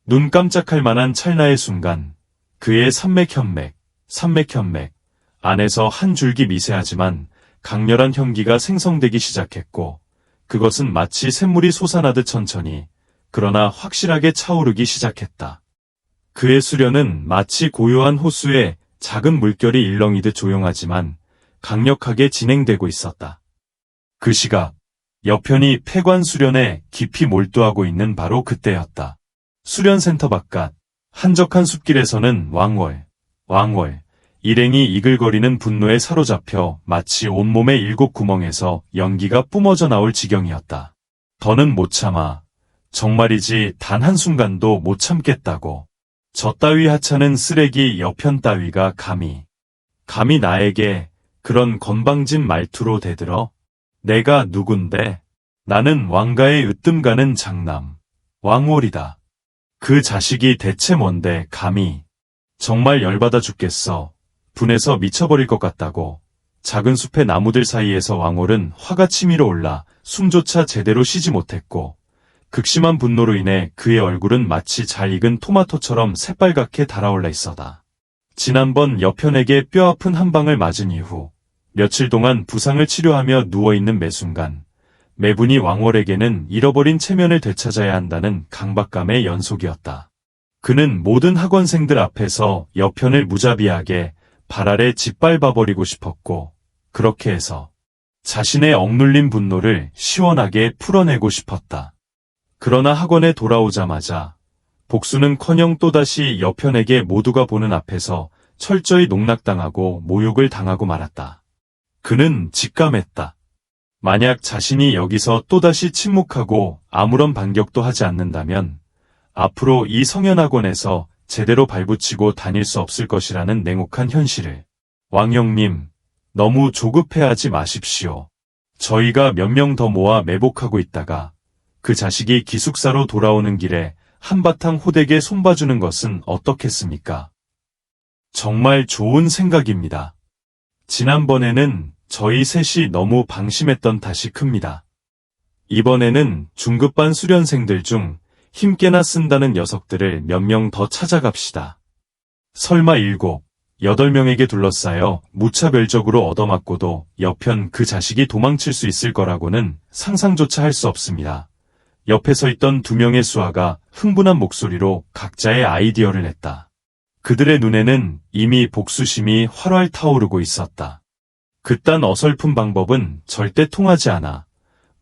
눈 깜짝할 만한 찰나의 순간 그의 삼맥현맥 안에서 한 줄기 미세하지만 강렬한 현기가 생성되기 시작했고 그것은 마치 샘물이 솟아나듯 천천히 그러나 확실하게 차오르기 시작했다. 그의 수련은 마치 고요한 호수에 작은 물결이 일렁이듯 조용하지만 강력하게 진행되고 있었다. 그 시각 여편이 폐관 수련에 깊이 몰두하고 있는 바로 그때였다. 수련센터 바깥 한적한 숲길에서는 왕월 일행이 이글거리는 분노에 사로잡혀 마치 온몸의 7구멍에서 연기가 뿜어져 나올 지경이었다. 더는 못 참아. 정말이지 단 한순간도 못 참겠다고. 저 따위 하찮은 쓰레기 여편 따위가 감히 나에게 그런 건방진 말투로 대들어? 내가 누군데? 나는 왕가의 으뜸가는 장남 왕월이다. 그 자식이 대체 뭔데 감히. 정말 열받아 죽겠어. 분해서 미쳐버릴 것 같다고. 작은 숲의 나무들 사이에서 왕월은 화가 치밀어 올라 숨조차 제대로 쉬지 못했고 극심한 분노로 인해 그의 얼굴은 마치 잘 익은 토마토처럼 새빨갛게 달아올라 있었다. 지난번 여편에게 뼈아픈 한 방을 맞은 이후 며칠 동안 부상을 치료하며 누워있는 매순간 매분이 왕월에게는 잃어버린 체면을 되찾아야 한다는 강박감의 연속이었다. 그는 모든 학원생들 앞에서 여편을 무자비하게 발 아래 짓밟아버리고 싶었고 그렇게 해서 자신의 억눌린 분노를 시원하게 풀어내고 싶었다. 그러나 학원에 돌아오자마자 복수는커녕 또다시 여편에게 모두가 보는 앞에서 철저히 농락당하고 모욕을 당하고 말았다. 그는 직감했다. 만약 자신이 여기서 또다시 침묵하고 아무런 반격도 하지 않는다면 앞으로 이 성현학원에서 제대로 발붙이고 다닐 수 없을 것이라는 냉혹한 현실을. 왕형님, 너무 조급해하지 마십시오. 저희가 몇 명 더 모아 매복하고 있다가 그 자식이 기숙사로 돌아오는 길에 한바탕 호되게 손봐주는 것은 어떻겠습니까? 정말 좋은 생각입니다. 지난번에는 저희 셋이 너무 방심했던 탓이 큽니다. 이번에는 중급반 수련생들 중 힘께나 쓴다는 녀석들을 몇 명 더 찾아갑시다. 설마 7, 8명에게 둘러싸여 무차별적으로 얻어맞고도 여편 그 자식이 도망칠 수 있을 거라고는 상상조차 할 수 없습니다. 옆에 서 있던 2명의 수하가 흥분한 목소리로 각자의 아이디어를 냈다. 그들의 눈에는 이미 복수심이 활활 타오르고 있었다. 그딴 어설픈 방법은 절대 통하지 않아.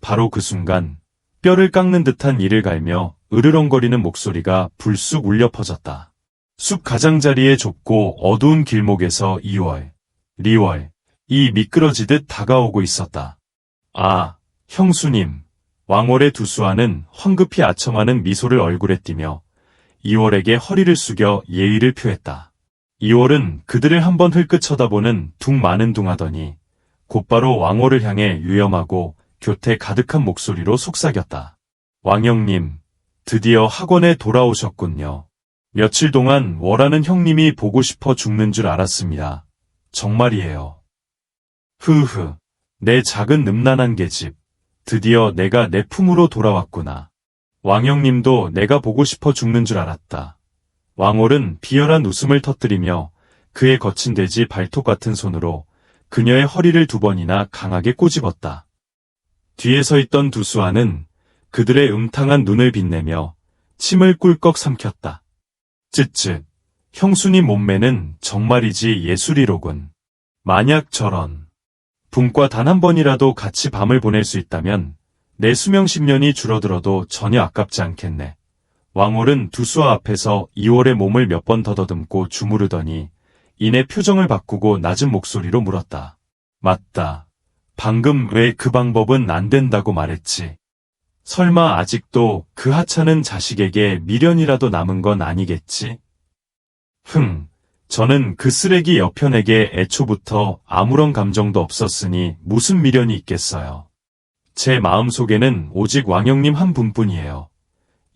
바로 그 순간 뼈를 깎는 듯한 이를 갈며 으르렁거리는 목소리가 불쑥 울려 퍼졌다. 숲 가장자리의 좁고 어두운 길목에서 2월, 리월, 이 미끄러지듯 다가오고 있었다. 아, 형수님. 왕월의 두수아는 황급히 아첨하는 미소를 얼굴에 띠며 2월에게 허리를 숙여 예의를 표했다. 2월은 그들을 한번 흘끗 쳐다보는 둥 마는 둥하더니 곧바로 왕월을 향해 유염하고 교태 가득한 목소리로 속삭였다. 왕형님, 드디어 학원에 돌아오셨군요. 며칠 동안 월하는 형님이 보고 싶어 죽는 줄 알았습니다. 정말이에요. 흐흐, 내 작은 늠란한 계집. 드디어 내가 내 품으로 돌아왔구나. 왕형님도 내가 보고 싶어 죽는 줄 알았다. 왕월은 비열한 웃음을 터뜨리며 그의 거친 돼지 발톱 같은 손으로 그녀의 허리를 2번이나 강하게 꼬집었다. 뒤에 서 있던 두수아는 그들의 음탕한 눈을 빛내며 침을 꿀꺽 삼켰다. 쯧쯧, 형수님 몸매는 정말이지 예술이로군. 만약 저런 분과 단 한 번이라도 같이 밤을 보낼 수 있다면 내 수명 10년이 줄어들어도 전혀 아깝지 않겠네. 왕월은 두수아 앞에서 2월의 몸을 몇 번 더더듬고 주무르더니 이내 표정을 바꾸고 낮은 목소리로 물었다. 맞다. 방금 왜 그 방법은 안 된다고 말했지? 설마 아직도 그 하찮은 자식에게 미련이라도 남은 건 아니겠지? 저는 그 쓰레기 여편에게 애초부터 아무런 감정도 없었으니 무슨 미련이 있겠어요. 제 마음속에는 오직 왕형님 한 분뿐이에요.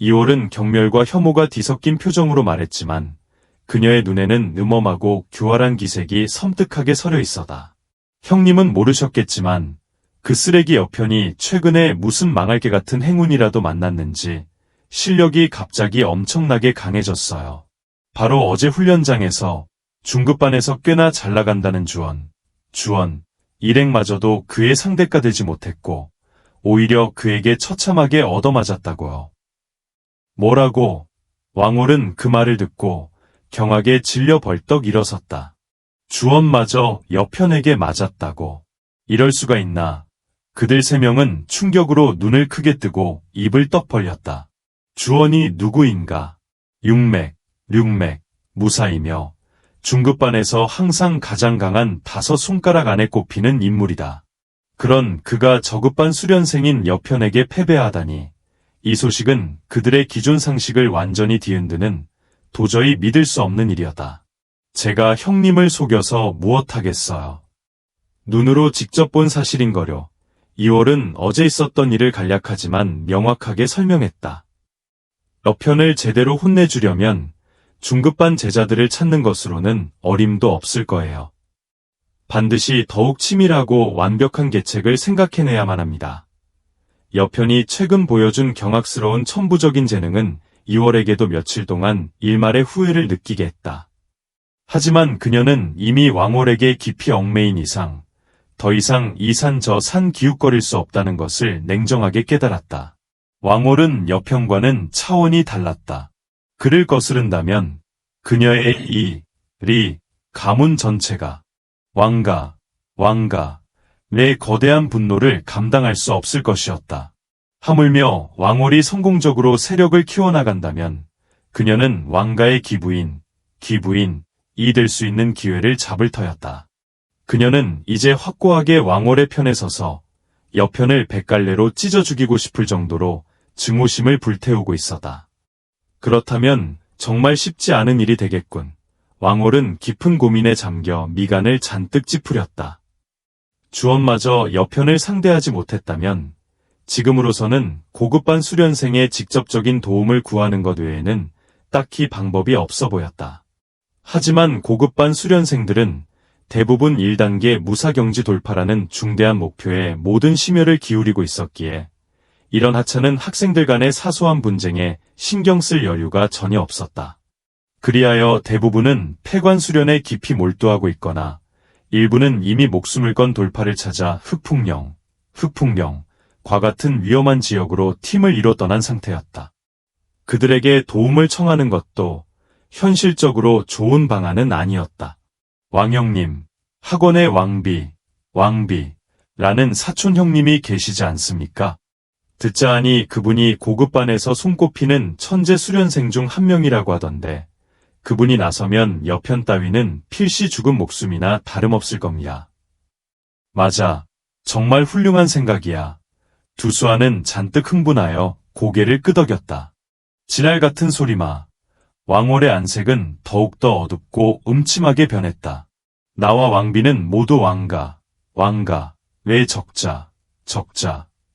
2월은 경멸과 혐오가 뒤섞인 표정으로 말했지만 그녀의 눈에는 음험하고 교활한 기색이 섬뜩하게 서려 있어다. 형님은 모르셨겠지만 그 쓰레기 여편이 최근에 무슨 망할개 같은 행운이라도 만났는지 실력이 갑자기 엄청나게 강해졌어요. 바로 어제 훈련장에서 중급반에서 꽤나 잘 나간다는 주원, 일행마저도 그의 상대가 되지 못했고 오히려 그에게 처참하게 얻어맞았다고요. 뭐라고? 왕월은 그 말을 듣고 경악에 질려 벌떡 일어섰다. 주원마저 여편에게 맞았다고. 이럴 수가 있나. 그들 3명은 충격으로 눈을 크게 뜨고 입을 떡 벌렸다. 주원이 누구인가? 륙맥, 무사이며 중급반에서 항상 가장 강한 5 손가락 안에 꼽히는 인물이다. 그런 그가 저급반 수련생인 여편에게 패배하다니. 이 소식은 그들의 기존 상식을 완전히 뒤흔드는 도저히 믿을 수 없는 일이었다. 제가 형님을 속여서 무엇하겠어요. 눈으로 직접 본 사실인거려. 2월은 어제 있었던 일을 간략하지만 명확하게 설명했다. 여편을 제대로 혼내주려면 중급반 제자들을 찾는 것으로는 어림도 없을 거예요. 반드시 더욱 치밀하고 완벽한 계책을 생각해내야만 합니다. 여편이 최근 보여준 경악스러운 천부적인 재능은 2월에게도 며칠 동안 일말의 후회를 느끼게 했다. 하지만 그녀는 이미 왕월에게 깊이 얽매인 이상 더 이상 이 산 저 산 기웃거릴 수 없다는 것을 냉정하게 깨달았다. 왕월은 여편과는 차원이 달랐다. 그를 거스른다면 그녀의 리 가문 전체가 왕가의 거대한 분노를 감당할 수 없을 것이었다. 하물며 왕월이 성공적으로 세력을 키워나간다면 그녀는 왕가의 기부인이 될 수 있는 기회를 잡을 터였다. 그녀는 이제 확고하게 왕월의 편에 서서 여편을 100갈래로 찢어 죽이고 싶을 정도로 증오심을 불태우고 있었다. 그렇다면 정말 쉽지 않은 일이 되겠군. 왕월은 깊은 고민에 잠겨 미간을 잔뜩 찌푸렸다. 주원마저 여편을 상대하지 못했다면 지금으로서는 고급반 수련생의 직접적인 도움을 구하는 것 외에는 딱히 방법이 없어 보였다. 하지만 고급반 수련생들은 대부분 1단계 무사경지 돌파라는 중대한 목표에 모든 심혈을 기울이고 있었기에 이런 하찮은 학생들 간의 사소한 분쟁에 신경 쓸 여유가 전혀 없었다. 그리하여 대부분은 폐관 수련에 깊이 몰두하고 있거나 일부는 이미 목숨을 건 돌파를 찾아 흑풍령과 같은 위험한 지역으로 팀을 이뤄 떠난 상태였다. 그들에게 도움을 청하는 것도 현실적으로 좋은 방안은 아니었다. 왕형님, 학원에 왕비라는 사촌 형님이 계시지 않습니까? 듣자 하니 그분이 고급반에서 손꼽히는 천재 수련생 중 한 명이라고 하던데 그분이 나서면 여편 따위는 필시 죽은 목숨이나 다름없을 겁니다. 맞아. 정말 훌륭한 생각이야. 두수아는 잔뜩 흥분하여 고개를 끄덕였다. 지랄 같은 소리마. 왕월의 안색은 더욱더 어둡고 음침하게 변했다. 나와 왕비는 모두 왕가, 왜 적자,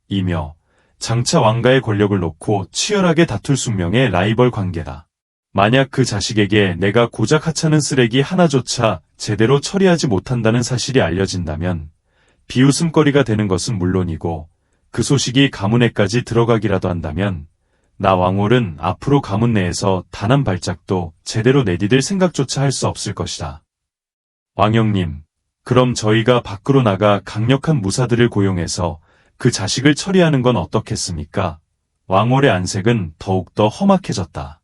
이며 장차 왕가의 권력을 놓고 치열하게 다툴 숙명의 라이벌 관계다. 만약 그 자식에게 내가 고작 하찮은 쓰레기 하나조차 제대로 처리하지 못한다는 사실이 알려진다면 비웃음거리가 되는 것은 물론이고 그 소식이 가문에까지 들어가기라도 한다면 나 왕홀은 앞으로 가문 내에서 단 한 발짝도 제대로 내디딜 생각조차 할 수 없을 것이다. 왕형님, 그럼 저희가 밖으로 나가 강력한 무사들을 고용해서 그 자식을 처리하는 건 어떻겠습니까? 왕홀의 안색은 더욱더 험악해졌다.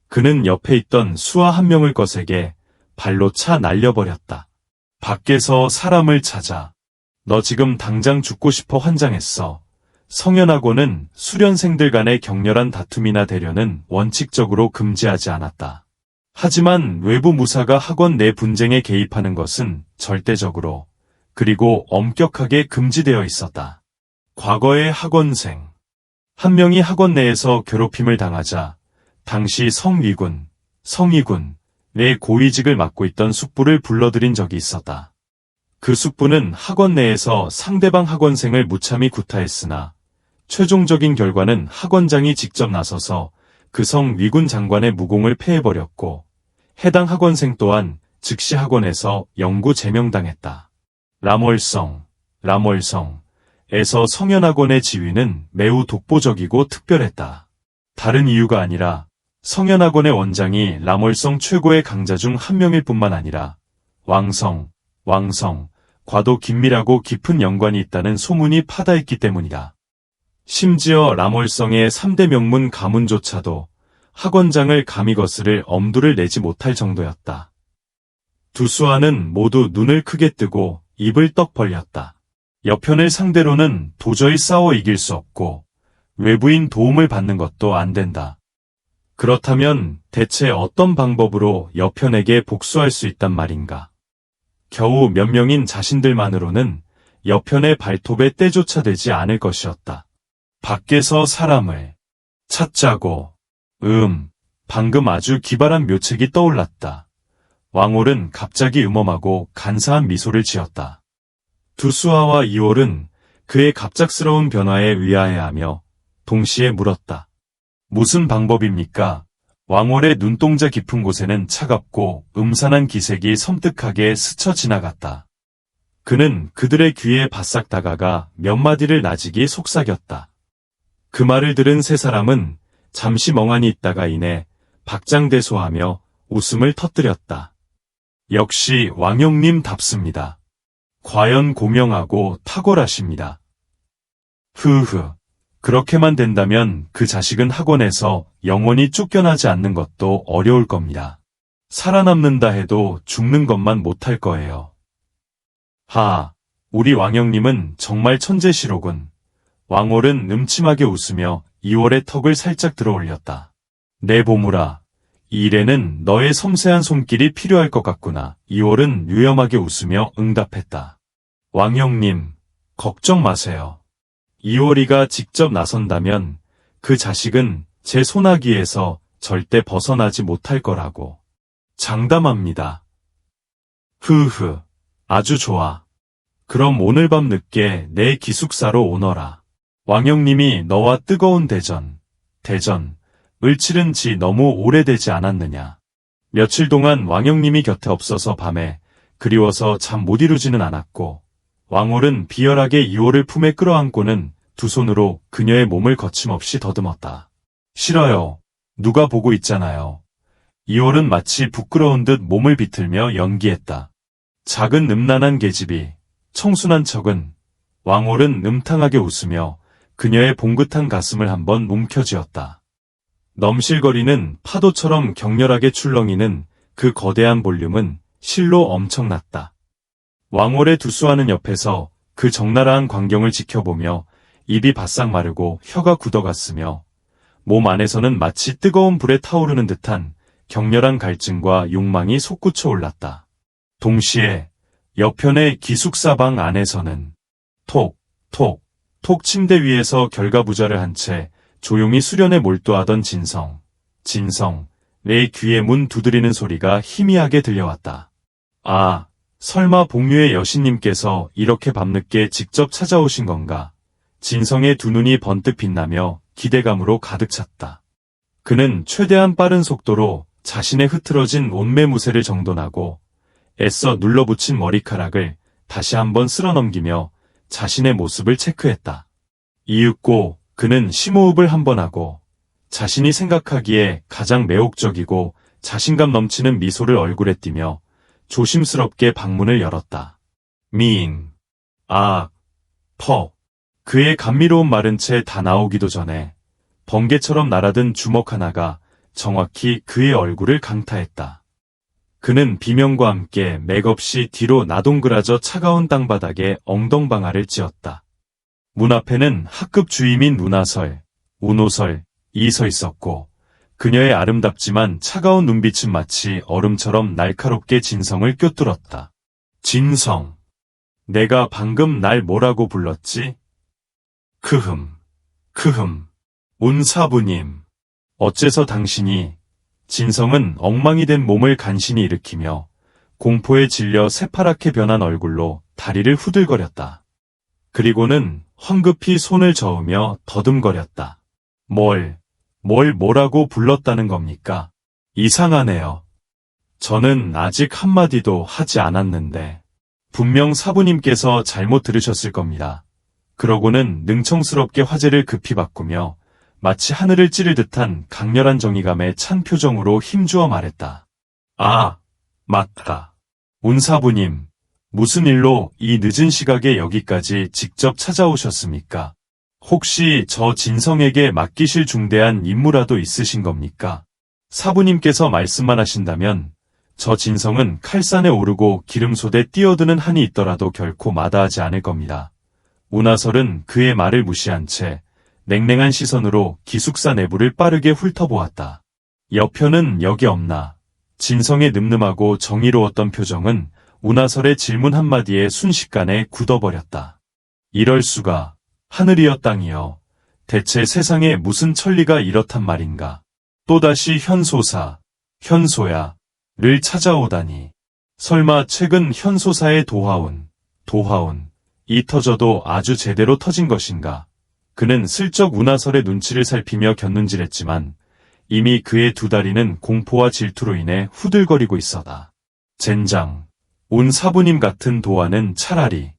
그는 옆에 있던 수하 한 명을 거세게 발로 차 날려버렸다. 밖에서 사람을 찾아. 너 지금 당장 죽고 싶어 환장했어. 성현하고는 수련생들 간의 격렬한 다툼이나 대련은 원칙적으로 금지하지 않았다. 하지만 외부 무사가 학원 내 분쟁에 개입하는 것은 절대적으로 그리고 엄격하게 금지되어 있었다. 과거의 학원생 한 명이 학원 내에서 괴롭힘을 당하자 당시 성이군 내 고위직을 맡고 있던 숙부를 불러들인 적이 있었다. 그 숙부는 학원 내에서 상대방 학원생을 무참히 구타했으나 최종적인 결과는 학원장이 직접 나서서 그 성위군 장관의 무공을 폐해버렸고 해당 학원생 또한 즉시 학원에서 영구 제명당했다. 람월성에서 성현학원의 지위는 매우 독보적이고 특별했다. 다른 이유가 아니라 성현학원의 원장이 람월성 최고의 강자 중 한 명일 뿐만 아니라 왕성, 과도 긴밀하고 깊은 연관이 있다는 소문이 파다했기 때문이다. 심지어 람월성의 3대 명문 가문조차도 학원장을 감히 거스를 엄두를 내지 못할 정도였다. 두수아는 모두 눈을 크게 뜨고 입을 떡 벌렸다. 여편을 상대로는 도저히 싸워 이길 수 없고 외부인 도움을 받는 것도 안 된다. 그렇다면 대체 어떤 방법으로 여편에게 복수할 수 있단 말인가? 겨우 몇 명인 자신들만으로는 여편의 발톱에 때조차 되지 않을 것이었다. 밖에서 사람을 찾자고. 방금 아주 기발한 묘책이 떠올랐다. 왕홀은 갑자기 음험하고 간사한 미소를 지었다. 두수아와 이홀은 그의 갑작스러운 변화에 의아해하며 동시에 물었다. 무슨 방법입니까? 왕홀의 눈동자 깊은 곳에는 차갑고 음산한 기색이 섬뜩하게 스쳐 지나갔다. 그는 그들의 귀에 바싹 다가가 몇 마디를 나직이 속삭였다. 그 말을 들은 세 사람은 잠시 멍하니 있다가 이내 박장대소하며 웃음을 터뜨렸다. 역시 왕형님답습니다. 과연 고명하고 탁월하십니다. 그렇게만 된다면 그 자식은 학원에서 영원히 쫓겨나지 않는 것도 어려울 겁니다. 살아남는다 해도 죽는 것만 못할 거예요. 우리 왕형님은 정말 천재시로군. 왕홀은 음침하게 웃으며 이월의 턱을 살짝 들어올렸다. 내 보물아, 이 일에는 너의 섬세한 손길이 필요할 것 같구나. 이월은 유염하게 웃으며 응답했다. 왕형님, 걱정 마세요. 이월이가 직접 나선다면 그 자식은 제 손아귀에서 절대 벗어나지 못할 거라고. 장담합니다. 아주 좋아. 그럼 오늘 밤 늦게 내 기숙사로 오너라. 왕형님이 너와 뜨거운 대전을 치른 지 너무 오래되지 않았느냐. 며칠 동안 왕형님이 곁에 없어서 밤에 그리워서 잠 못 이루지는 않았고 왕홀은 비열하게 이홀을 품에 끌어안고는 두 손으로 그녀의 몸을 거침없이 더듬었다. 싫어요. 누가 보고 있잖아요. 이홀은 마치 부끄러운 듯 몸을 비틀며 연기했다. 작은 음란한 계집이 청순한 척은 왕홀은 음탕하게 웃으며 그녀의 봉긋한 가슴을 한번 움켜쥐었다. 넘실거리는 파도처럼 격렬하게 출렁이는 그 거대한 볼륨은 실로 엄청났다. 왕홀의 두수아는 옆에서 그 적나라한 광경을 지켜보며 입이 바싹 마르고 혀가 굳어갔으며 몸 안에서는 마치 뜨거운 불에 타오르는 듯한 격렬한 갈증과 욕망이 솟구쳐 올랐다. 동시에 옆편의 기숙사 방 안에서는 톡, 톡, 톡 침대 위에서 결과부자를 한 채 조용히 수련에 몰두하던 진성, 내 귀에 문 두드리는 소리가 희미하게 들려왔다. 아, 설마 복류의 여신님께서 이렇게 밤늦게 직접 찾아오신 건가? 진성의 두 눈이 번뜩 빛나며 기대감으로 가득 찼다. 그는 최대한 빠른 속도로 자신의 흐트러진 옷매무새를 정돈하고 애써 눌러붙인 머리카락을 다시 한번 쓸어넘기며 자신의 모습을 체크했다. 이윽고 그는 심호흡을 한번 하고 자신이 생각하기에 가장 매혹적이고 자신감 넘치는 미소를 얼굴에 띠며 조심스럽게 방문을 열었다. 미인, 아, 퍽. 그의 감미로운 말은 채 다 나오기도 전에 번개처럼 날아든 주먹 하나가 정확히 그의 얼굴을 강타했다. 그는 비명과 함께 맥없이 뒤로 나동그라져 차가운 땅바닥에 엉덩방아를 찧었다. 문 앞에는 학급 주임인 운하설, 운호설이 서 있었고 그녀의 아름답지만 차가운 눈빛은 마치 얼음처럼 날카롭게 진성을 꿰뚫었다. 진성, 내가 방금 날 뭐라고 불렀지? 크흠, 운사부님. 어째서 당신이... 진성은 엉망이 된 몸을 간신히 일으키며 공포에 질려 새파랗게 변한 얼굴로 다리를 후들거렸다. 그리고는 황급히 손을 저으며 더듬거렸다. 뭐라고 불렀다는 겁니까? 이상하네요. 저는 아직 한마디도 하지 않았는데. 분명 사부님께서 잘못 들으셨을 겁니다. 그러고는 능청스럽게 화제를 급히 바꾸며 마치 하늘을 찌를 듯한 강렬한 정의감에 찬 표정으로 힘주어 말했다. 아, 맞다. 운사부님, 무슨 일로 이 늦은 시각에 여기까지 직접 찾아오셨습니까? 혹시 저 진성에게 맡기실 중대한 임무라도 있으신 겁니까? 사부님께서 말씀만 하신다면 저 진성은 칼산에 오르고 기름솥에 뛰어드는 한이 있더라도 결코 마다하지 않을 겁니다. 운하설은 그의 말을 무시한 채 냉랭한 시선으로 기숙사 내부를 빠르게 훑어보았다. 여편은 여기 없나? 진성의 늠름하고 정의로웠던 표정은 운하설의 질문 한마디에 순식간에 굳어버렸다. 이럴 수가. 하늘이여 땅이여. 대체 세상에 무슨 천리가 이렇단 말인가. 또다시 현소야를 찾아오다니. 설마 최근 현소사의 도화운이 터져도 아주 제대로 터진 것인가. 그는 슬쩍 운하설의 눈치를 살피며 곁눈질했지만 이미 그의 두 다리는 공포와 질투로 인해 후들거리고 있었다. 젠장, 온 사부님 같은 도화는 차라리.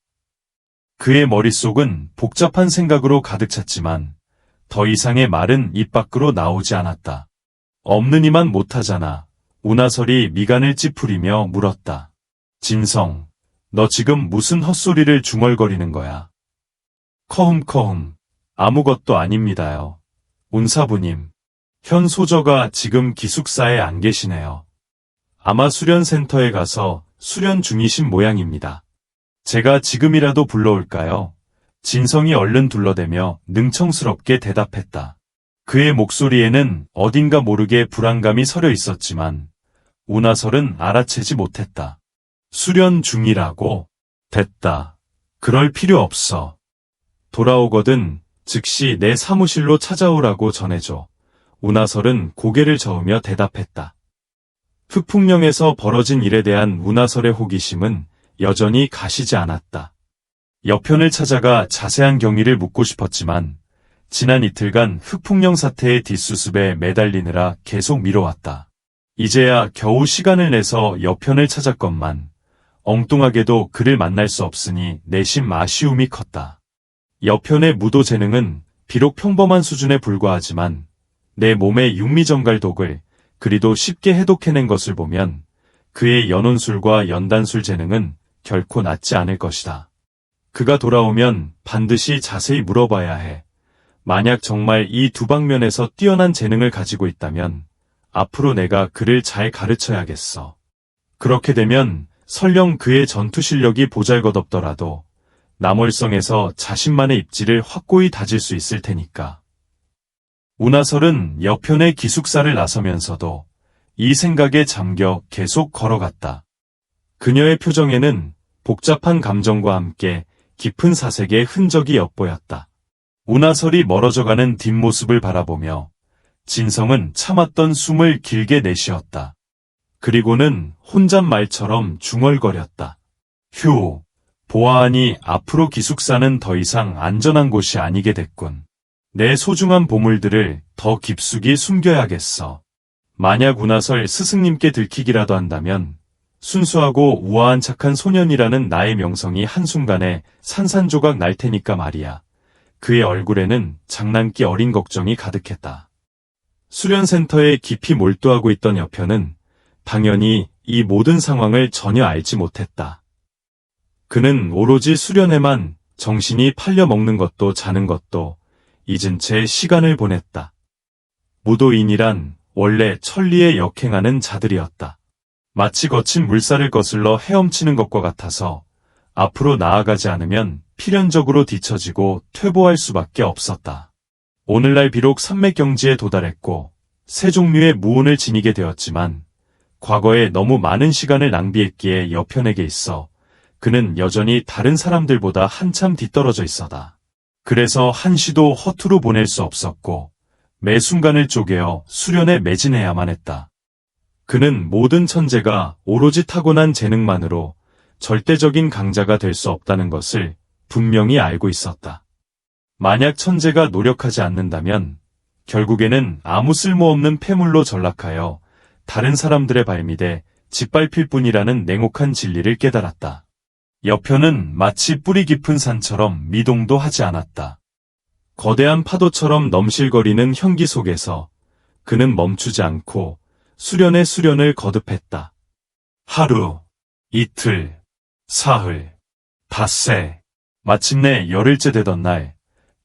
그의 머릿속은 복잡한 생각으로 가득 찼지만 더 이상의 말은 입 밖으로 나오지 않았다. 없는 이만 못하잖아. 운하설이 미간을 찌푸리며 물었다. 진성, 너 지금 무슨 헛소리를 중얼거리는 거야? 커흠. 아무것도 아닙니다요. 운사부님, 현 소저가 지금 기숙사에 안 계시네요. 아마 수련센터에 가서 수련 중이신 모양입니다. 제가 지금이라도 불러올까요? 진성이 얼른 둘러대며 능청스럽게 대답했다. 그의 목소리에는 어딘가 모르게 불안감이 서려 있었지만 운하설은 알아채지 못했다. 수련 중이라고? 됐다. 그럴 필요 없어. 돌아오거든 즉시 내 사무실로 찾아오라고 전해줘. 운하설은 고개를 저으며 대답했다. 흑풍령에서 벌어진 일에 대한 운하설의 호기심은 여전히 가시지 않았다. 여편을 찾아가 자세한 경위를 묻고 싶었지만 지난 이틀간 흑풍령 사태의 뒷수습에 매달리느라 계속 미뤄왔다. 이제야 겨우 시간을 내서 여편을 찾았건만 엉뚱하게도 그를 만날 수 없으니 내심 아쉬움이 컸다. 여편의 무도 재능은 비록 평범한 수준에 불과하지만 내 몸의 육미정갈독을 그리도 쉽게 해독해낸 것을 보면 그의 연혼술과 연단술 재능은 결코 낮지 않을 것이다. 그가 돌아오면 반드시 자세히 물어봐야 해. 만약 정말 이 두 방면에서 뛰어난 재능을 가지고 있다면 앞으로 내가 그를 잘 가르쳐야겠어. 그렇게 되면 설령 그의 전투 실력이 보잘것없더라도 남월성에서 자신만의 입지를 확고히 다질 수 있을 테니까. 운하설은 여편의 기숙사를 나서면서도 이 생각에 잠겨 계속 걸어갔다. 그녀의 표정에는 복잡한 감정과 함께 깊은 사색의 흔적이 엿보였다. 운하설이 멀어져가는 뒷모습을 바라보며 진성은 참았던 숨을 길게 내쉬었다. 그리고는 혼잣말처럼 중얼거렸다. 휴, 보아하니 앞으로 기숙사는 더 이상 안전한 곳이 아니게 됐군. 내 소중한 보물들을 더 깊숙이 숨겨야겠어. 만약 운하설 스승님께 들키기라도 한다면 순수하고 우아한 착한 소년이라는 나의 명성이 한순간에 산산조각 날 테니까 말이야. 그의 얼굴에는 장난기 어린 걱정이 가득했다. 수련센터에 깊이 몰두하고 있던 여편은 당연히 이 모든 상황을 전혀 알지 못했다. 그는 오로지 수련에만 정신이 팔려 먹는 것도 자는 것도 잊은 채 시간을 보냈다. 무도인이란 원래 천리에 역행하는 자들이었다. 마치 거친 물살을 거슬러 헤엄치는 것과 같아서 앞으로 나아가지 않으면 필연적으로 뒤처지고 퇴보할 수밖에 없었다. 오늘날 비록 산맥경지에 도달했고 새 종류의 무운을 지니게 되었지만 과거에 너무 많은 시간을 낭비했기에 여편에게 있어 그는 여전히 다른 사람들보다 한참 뒤떨어져 있었다. 그래서 한시도 허투루 보낼 수 없었고 매 순간을 쪼개어 수련에 매진해야만 했다. 그는 모든 천재가 오로지 타고난 재능만으로 절대적인 강자가 될 수 없다는 것을 분명히 알고 있었다. 만약 천재가 노력하지 않는다면 결국에는 아무 쓸모없는 폐물로 전락하여 다른 사람들의 발밑에 짓밟힐 뿐이라는 냉혹한 진리를 깨달았다. 여편은 마치 뿌리 깊은 산처럼 미동도 하지 않았다. 거대한 파도처럼 넘실거리는 현기 속에서 그는 멈추지 않고 수련의 수련을 거듭했다. 하루, 이틀, 사흘, 닷새, 마침내 열흘째 되던 날,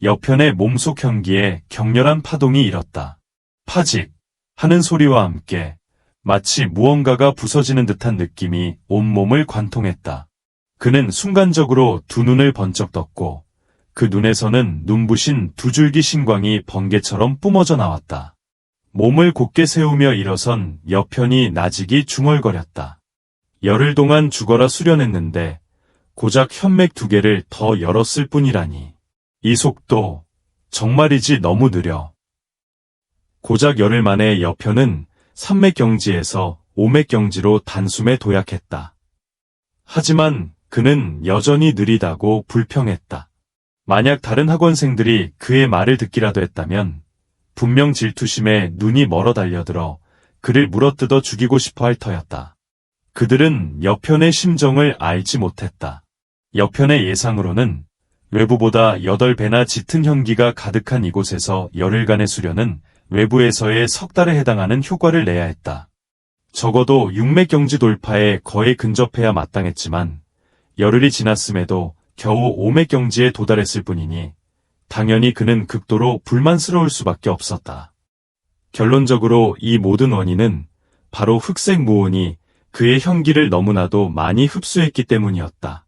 여편의 몸속 현기에 격렬한 파동이 일었다. 파직 하는 소리와 함께 마치 무언가가 부서지는 듯한 느낌이 온몸을 관통했다. 그는 순간적으로 두 눈을 번쩍 떴고 그 눈에서는 눈부신 두 줄기 신광이 번개처럼 뿜어져 나왔다. 몸을 곧게 세우며 일어선 여편이 나직이 중얼거렸다. 열흘 동안 죽어라 수련했는데 고작 현맥 2개를 더 열었을 뿐이라니. 이 속도 정말이지 너무 느려. 고작 열흘 만에 여편은 산맥경지에서 오맥경지로 단숨에 도약했다. 하지만 그는 여전히 느리다고 불평했다. 만약 다른 학원생들이 그의 말을 듣기라도 했다면 분명 질투심에 눈이 멀어 달려들어 그를 물어뜯어 죽이고 싶어 할 터였다. 그들은 여편의 심정을 알지 못했다. 여편의 예상으로는 외부보다 8배나 짙은 현기가 가득한 이곳에서 열흘간의 수련은 외부에서의 석 달에 해당하는 효과를 내야 했다. 적어도 육맥경지 돌파에 거의 근접해야 마땅했지만 열흘이 지났음에도 겨우 오맥경지에 도달했을 뿐이니 당연히 그는 극도로 불만스러울 수밖에 없었다. 결론적으로 이 모든 원인은 바로 흑색 무온이 그의 현기를 너무나도 많이 흡수했기 때문이었다.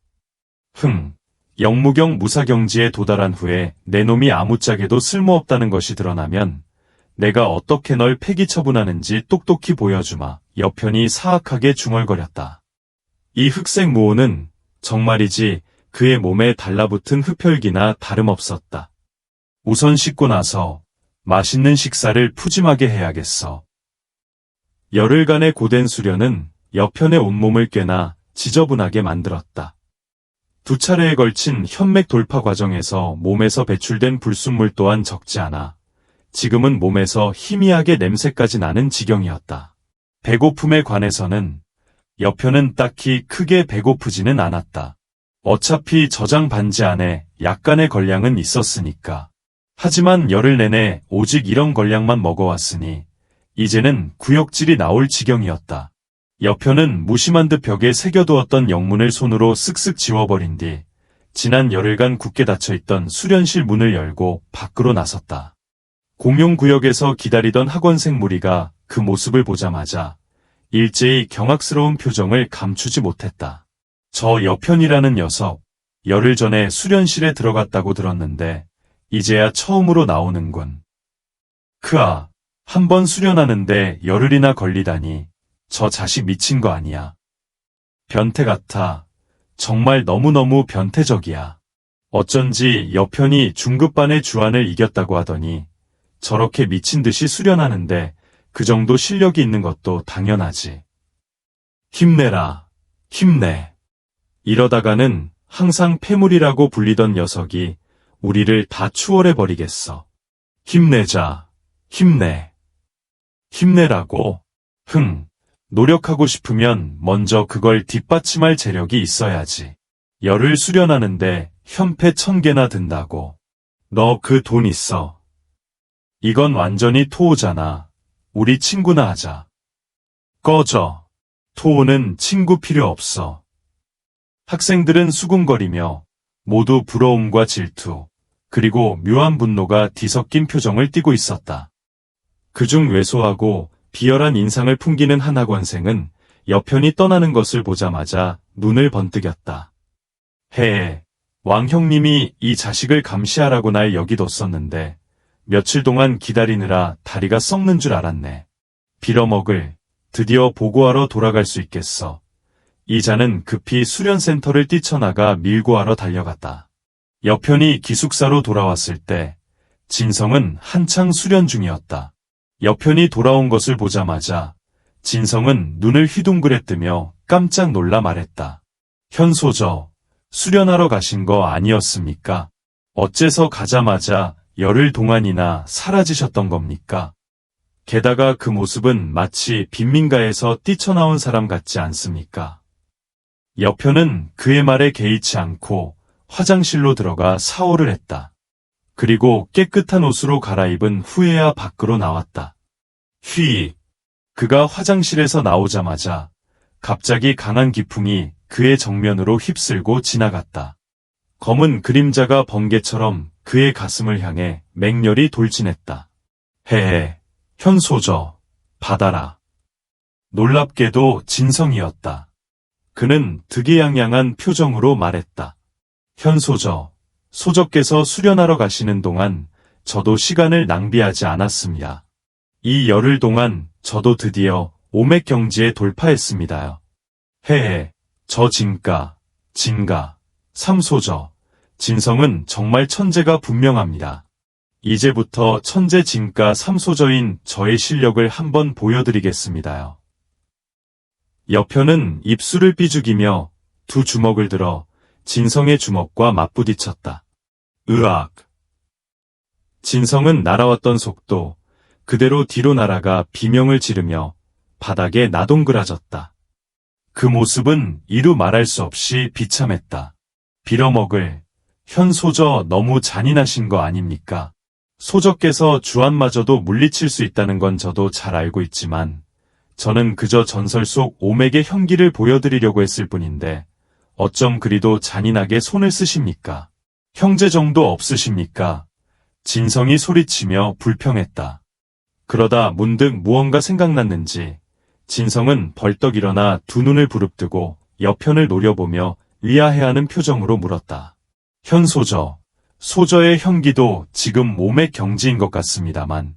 영무경 무사경지에 도달한 후에 내 놈이 아무짝에도 쓸모없다는 것이 드러나면 내가 어떻게 널 폐기 처분하는지 똑똑히 보여주마. 여편이 사악하게 중얼거렸다. 이 흑색 무온은 정말이지 그의 몸에 달라붙은 흡혈귀나 다름없었다. 우선 씻고 나서 맛있는 식사를 푸짐하게 해야겠어. 열흘간의 고된 수련은 여편의 온몸을 꽤나 지저분하게 만들었다. 2차례에 걸친 현맥 돌파 과정에서 몸에서 배출된 불순물 또한 적지 않아 지금은 몸에서 희미하게 냄새까지 나는 지경이었다. 배고픔에 관해서는 여편은 딱히 크게 배고프지는 않았다. 어차피 저장 반지 안에 약간의 걸량은 있었으니까. 하지만 열흘 내내 오직 이런 걸량만 먹어왔으니 이제는 구역질이 나올 지경이었다. 여편은 무심한 듯 벽에 새겨두었던 영문을 손으로 쓱쓱 지워버린 뒤 지난 열흘간 굳게 닫혀있던 수련실 문을 열고 밖으로 나섰다. 공용구역에서 기다리던 학원생 무리가 그 모습을 보자마자 일제히 경악스러운 표정을 감추지 못했다. 저 여편이라는 녀석, 열흘 전에 수련실에 들어갔다고 들었는데 이제야 처음으로 나오는군. 크아, 한 번 수련하는데 열흘이나 걸리다니 저 자식 미친 거 아니야. 변태 같아. 정말 너무너무 변태적이야. 어쩐지 여편이 중급반의 주안을 이겼다고 하더니 저렇게 미친 듯이 수련하는데 그 정도 실력이 있는 것도 당연하지. 힘내라. 힘내. 이러다가는 항상 폐물이라고 불리던 녀석이 우리를 다 추월해버리겠어. 힘내자. 힘내. 힘내라고. 노력하고 싶으면 먼저 그걸 뒷받침할 재력이 있어야지. 열을 수련하는데 현패 1000개나 든다고. 너 그 돈 있어. 이건 완전히 토오잖아. 우리 친구나 하자. 꺼져. 토오는 친구 필요 없어. 학생들은 수군거리며 모두 부러움과 질투, 그리고 묘한 분노가 뒤섞인 표정을 띠고 있었다. 그중 왜소하고 비열한 인상을 풍기는 한 학원생은 여편이 떠나는 것을 보자마자 눈을 번뜩였다. 왕 형님이 이 자식을 감시하라고 날 여기 뒀었는데 며칠 동안 기다리느라 다리가 썩는 줄 알았네. 빌어먹을. 드디어 보고하러 돌아갈 수 있겠어. 이자는 급히 수련센터를 뛰쳐나가 밀고하러 달려갔다. 여편이 기숙사로 돌아왔을 때 진성은 한창 수련 중이었다. 여편이 돌아온 것을 보자마자 진성은 눈을 휘둥그레 뜨며 깜짝 놀라 말했다. 현소저, 수련하러 가신 거 아니었습니까? 어째서 가자마자 열흘 동안이나 사라지셨던 겁니까? 게다가 그 모습은 마치 빈민가에서 뛰쳐나온 사람 같지 않습니까? 여편은 그의 말에 개의치 않고 화장실로 들어가 샤워를 했다. 그리고 깨끗한 옷으로 갈아입은 후에야 밖으로 나왔다. 그가 화장실에서 나오자마자 갑자기 강한 기풍이 그의 정면으로 휩쓸고 지나갔다. 검은 그림자가 번개처럼 그의 가슴을 향해 맹렬히 돌진했다. 현소저, 받아라. 놀랍게도 진성이었다. 그는 득이양양한 표정으로 말했다. 현소저, 소저께서 수련하러 가시는 동안 저도 시간을 낭비하지 않았습니다. 이 열흘 동안 저도 드디어 오맥경지에 돌파했습니다요. 저 진가, 삼소저, 진성은 정말 천재가 분명합니다. 이제부터 천재 진가 삼소저인 저의 실력을 한번 보여드리겠습니다요. 여편은 입술을 삐죽이며 두 주먹을 들어 진성의 주먹과 맞부딪혔다. 으악! 진성은 날아왔던 속도 그대로 뒤로 날아가 비명을 지르며 바닥에 나동그라졌다. 그 모습은 이루 말할 수 없이 비참했다. 빌어먹을, 현소저 너무 잔인하신 거 아닙니까? 소저께서 주안마저도 물리칠 수 있다는 건 저도 잘 알고 있지만 저는 그저 전설 속 오맥의 형기를 보여드리려고 했을 뿐인데 어쩜 그리도 잔인하게 손을 쓰십니까? 형제 정도 없으십니까? 진성이 소리치며 불평했다. 그러다 문득 무언가 생각났는지 진성은 벌떡 일어나 두 눈을 부릅뜨고 여편을 노려보며 의아해하는 표정으로 물었다. 현소저, 소저의 형기도 지금 오맥 경지인 것 같습니다만.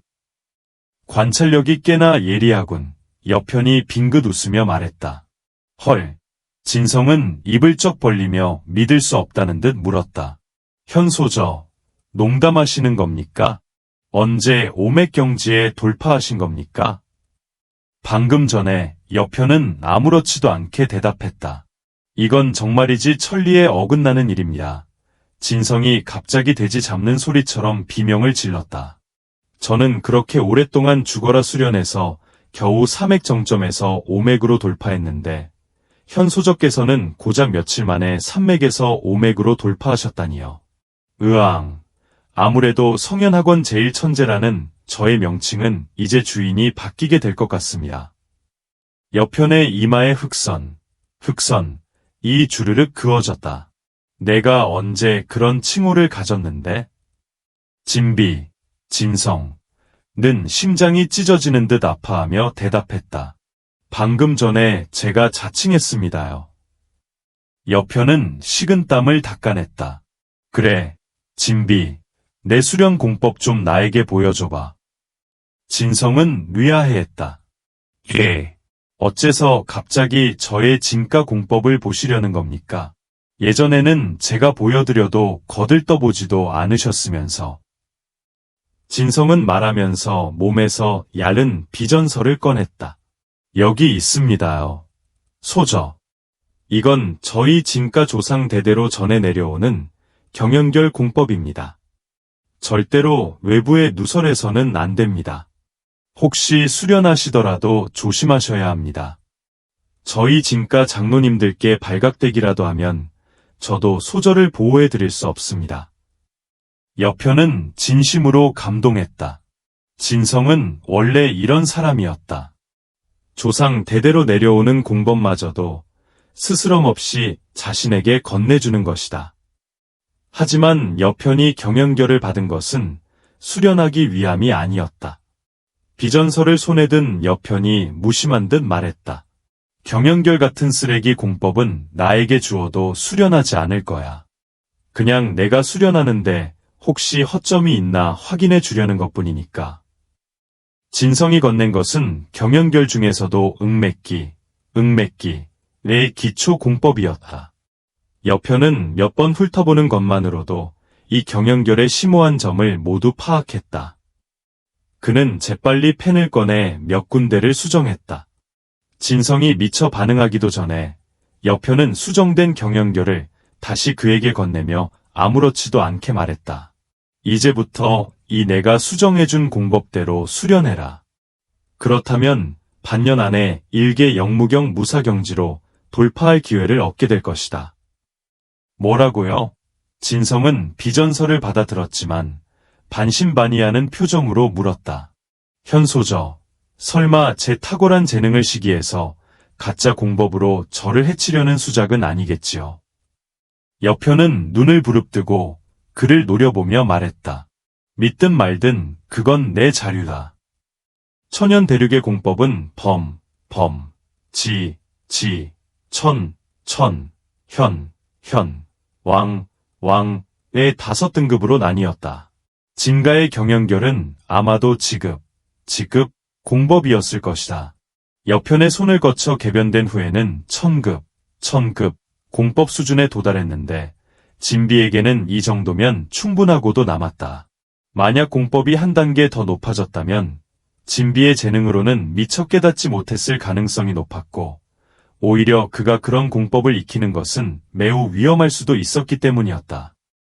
관찰력이 꽤나 예리하군. 여편이 빙긋 웃으며 말했다. 헐. 진성은 입을 쩍 벌리며 믿을 수 없다는 듯 물었다. 현소저, 농담하시는 겁니까? 언제 오맥 경지에 돌파하신 겁니까? 방금 전에 여편은 아무렇지도 않게 대답했다. 이건 정말이지 천리에 어긋나는 일입니다. 진성이 갑자기 돼지 잡는 소리처럼 비명을 질렀다. 저는 그렇게 오랫동안 죽어라 수련해서 겨우 3맥 정점에서 5맥으로 돌파했는데 현소저께서는 고작 며칠 만에 3맥에서 5맥으로 돌파하셨다니요. 으앙, 아무래도 성현학원 제1천재라는 저의 명칭은 이제 주인이 바뀌게 될 것 같습니다. 여편의 이마에 흑선, 이 주르륵 그어졌다. 내가 언제 그런 칭호를 가졌는데? 진비, 진성는 심장이 찢어지는 듯 아파하며 대답했다. 방금 전에 제가 자칭했습니다요. 여편은 식은땀을 닦아냈다. 그래, 진비, 내 수련 공법 좀 나에게 보여줘봐. 진성은 의아해했다. 예. 어째서 갑자기 저의 진가 공법을 보시려는 겁니까? 예전에는 제가 보여드려도 거들떠보지도 않으셨으면서. 진성은 말하면서 몸에서 얇은 비전서를 꺼냈다. 여기 있습니다요. 소저. 이건 저희 진가 조상 대대로 전해 내려오는 경연결 공법입니다. 절대로 외부에 누설해서는 안 됩니다. 혹시 수련하시더라도 조심하셔야 합니다. 저희 진가 장로님들께 발각되기라도 하면 저도 소저를 보호해 드릴 수 없습니다. 여편은 진심으로 감동했다. 진성은 원래 이런 사람이었다. 조상 대대로 내려오는 공법마저도 스스럼 없이 자신에게 건네주는 것이다. 하지만 여편이 경연결을 받은 것은 수련하기 위함이 아니었다. 비전서를 손에 든 여편이 무심한 듯 말했다. 경연결 같은 쓰레기 공법은 나에게 주어도 수련하지 않을 거야. 그냥 내가 수련하는데 혹시 허점이 있나 확인해 주려는 것뿐이니까. 진성이 건넨 것은 경연결 중에서도 응맥기의 기초 공법이었다. 여편은 몇 번 훑어보는 것만으로도 이 경연결의 심오한 점을 모두 파악했다. 그는 재빨리 펜을 꺼내 몇 군데를 수정했다. 진성이 미처 반응하기도 전에 여편은 수정된 경연결을 다시 그에게 건네며 아무렇지도 않게 말했다. 이제부터 이 내가 수정해준 공법대로 수련해라. 그렇다면 반년 안에 일개 영무경 무사경지로 돌파할 기회를 얻게 될 것이다. 뭐라고요? 진성은 비전서를 받아들었지만 반신반의하는 표정으로 물었다. 현소저, 설마 제 탁월한 재능을 시기해서 가짜 공법으로 저를 해치려는 수작은 아니겠지요. 여편은 눈을 부릅뜨고 그를 노려보며 말했다. 믿든 말든 그건 내 자유다. 천연 대륙의 공법은 현, 왕의 5등급으로 나뉘었다. 진가의 경연결은 아마도 지급 공법이었을 것이다. 여편의 손을 거쳐 개변된 후에는 천급 공법 수준에 도달했는데 진비에게는 이 정도면 충분하고도 남았다. 만약 공법이 한 단계 더 높아졌다면 진비의 재능으로는 미처 깨닫지 못했을 가능성이 높았고 오히려 그가 그런 공법을 익히는 것은 매우 위험할 수도 있었기 때문이었다.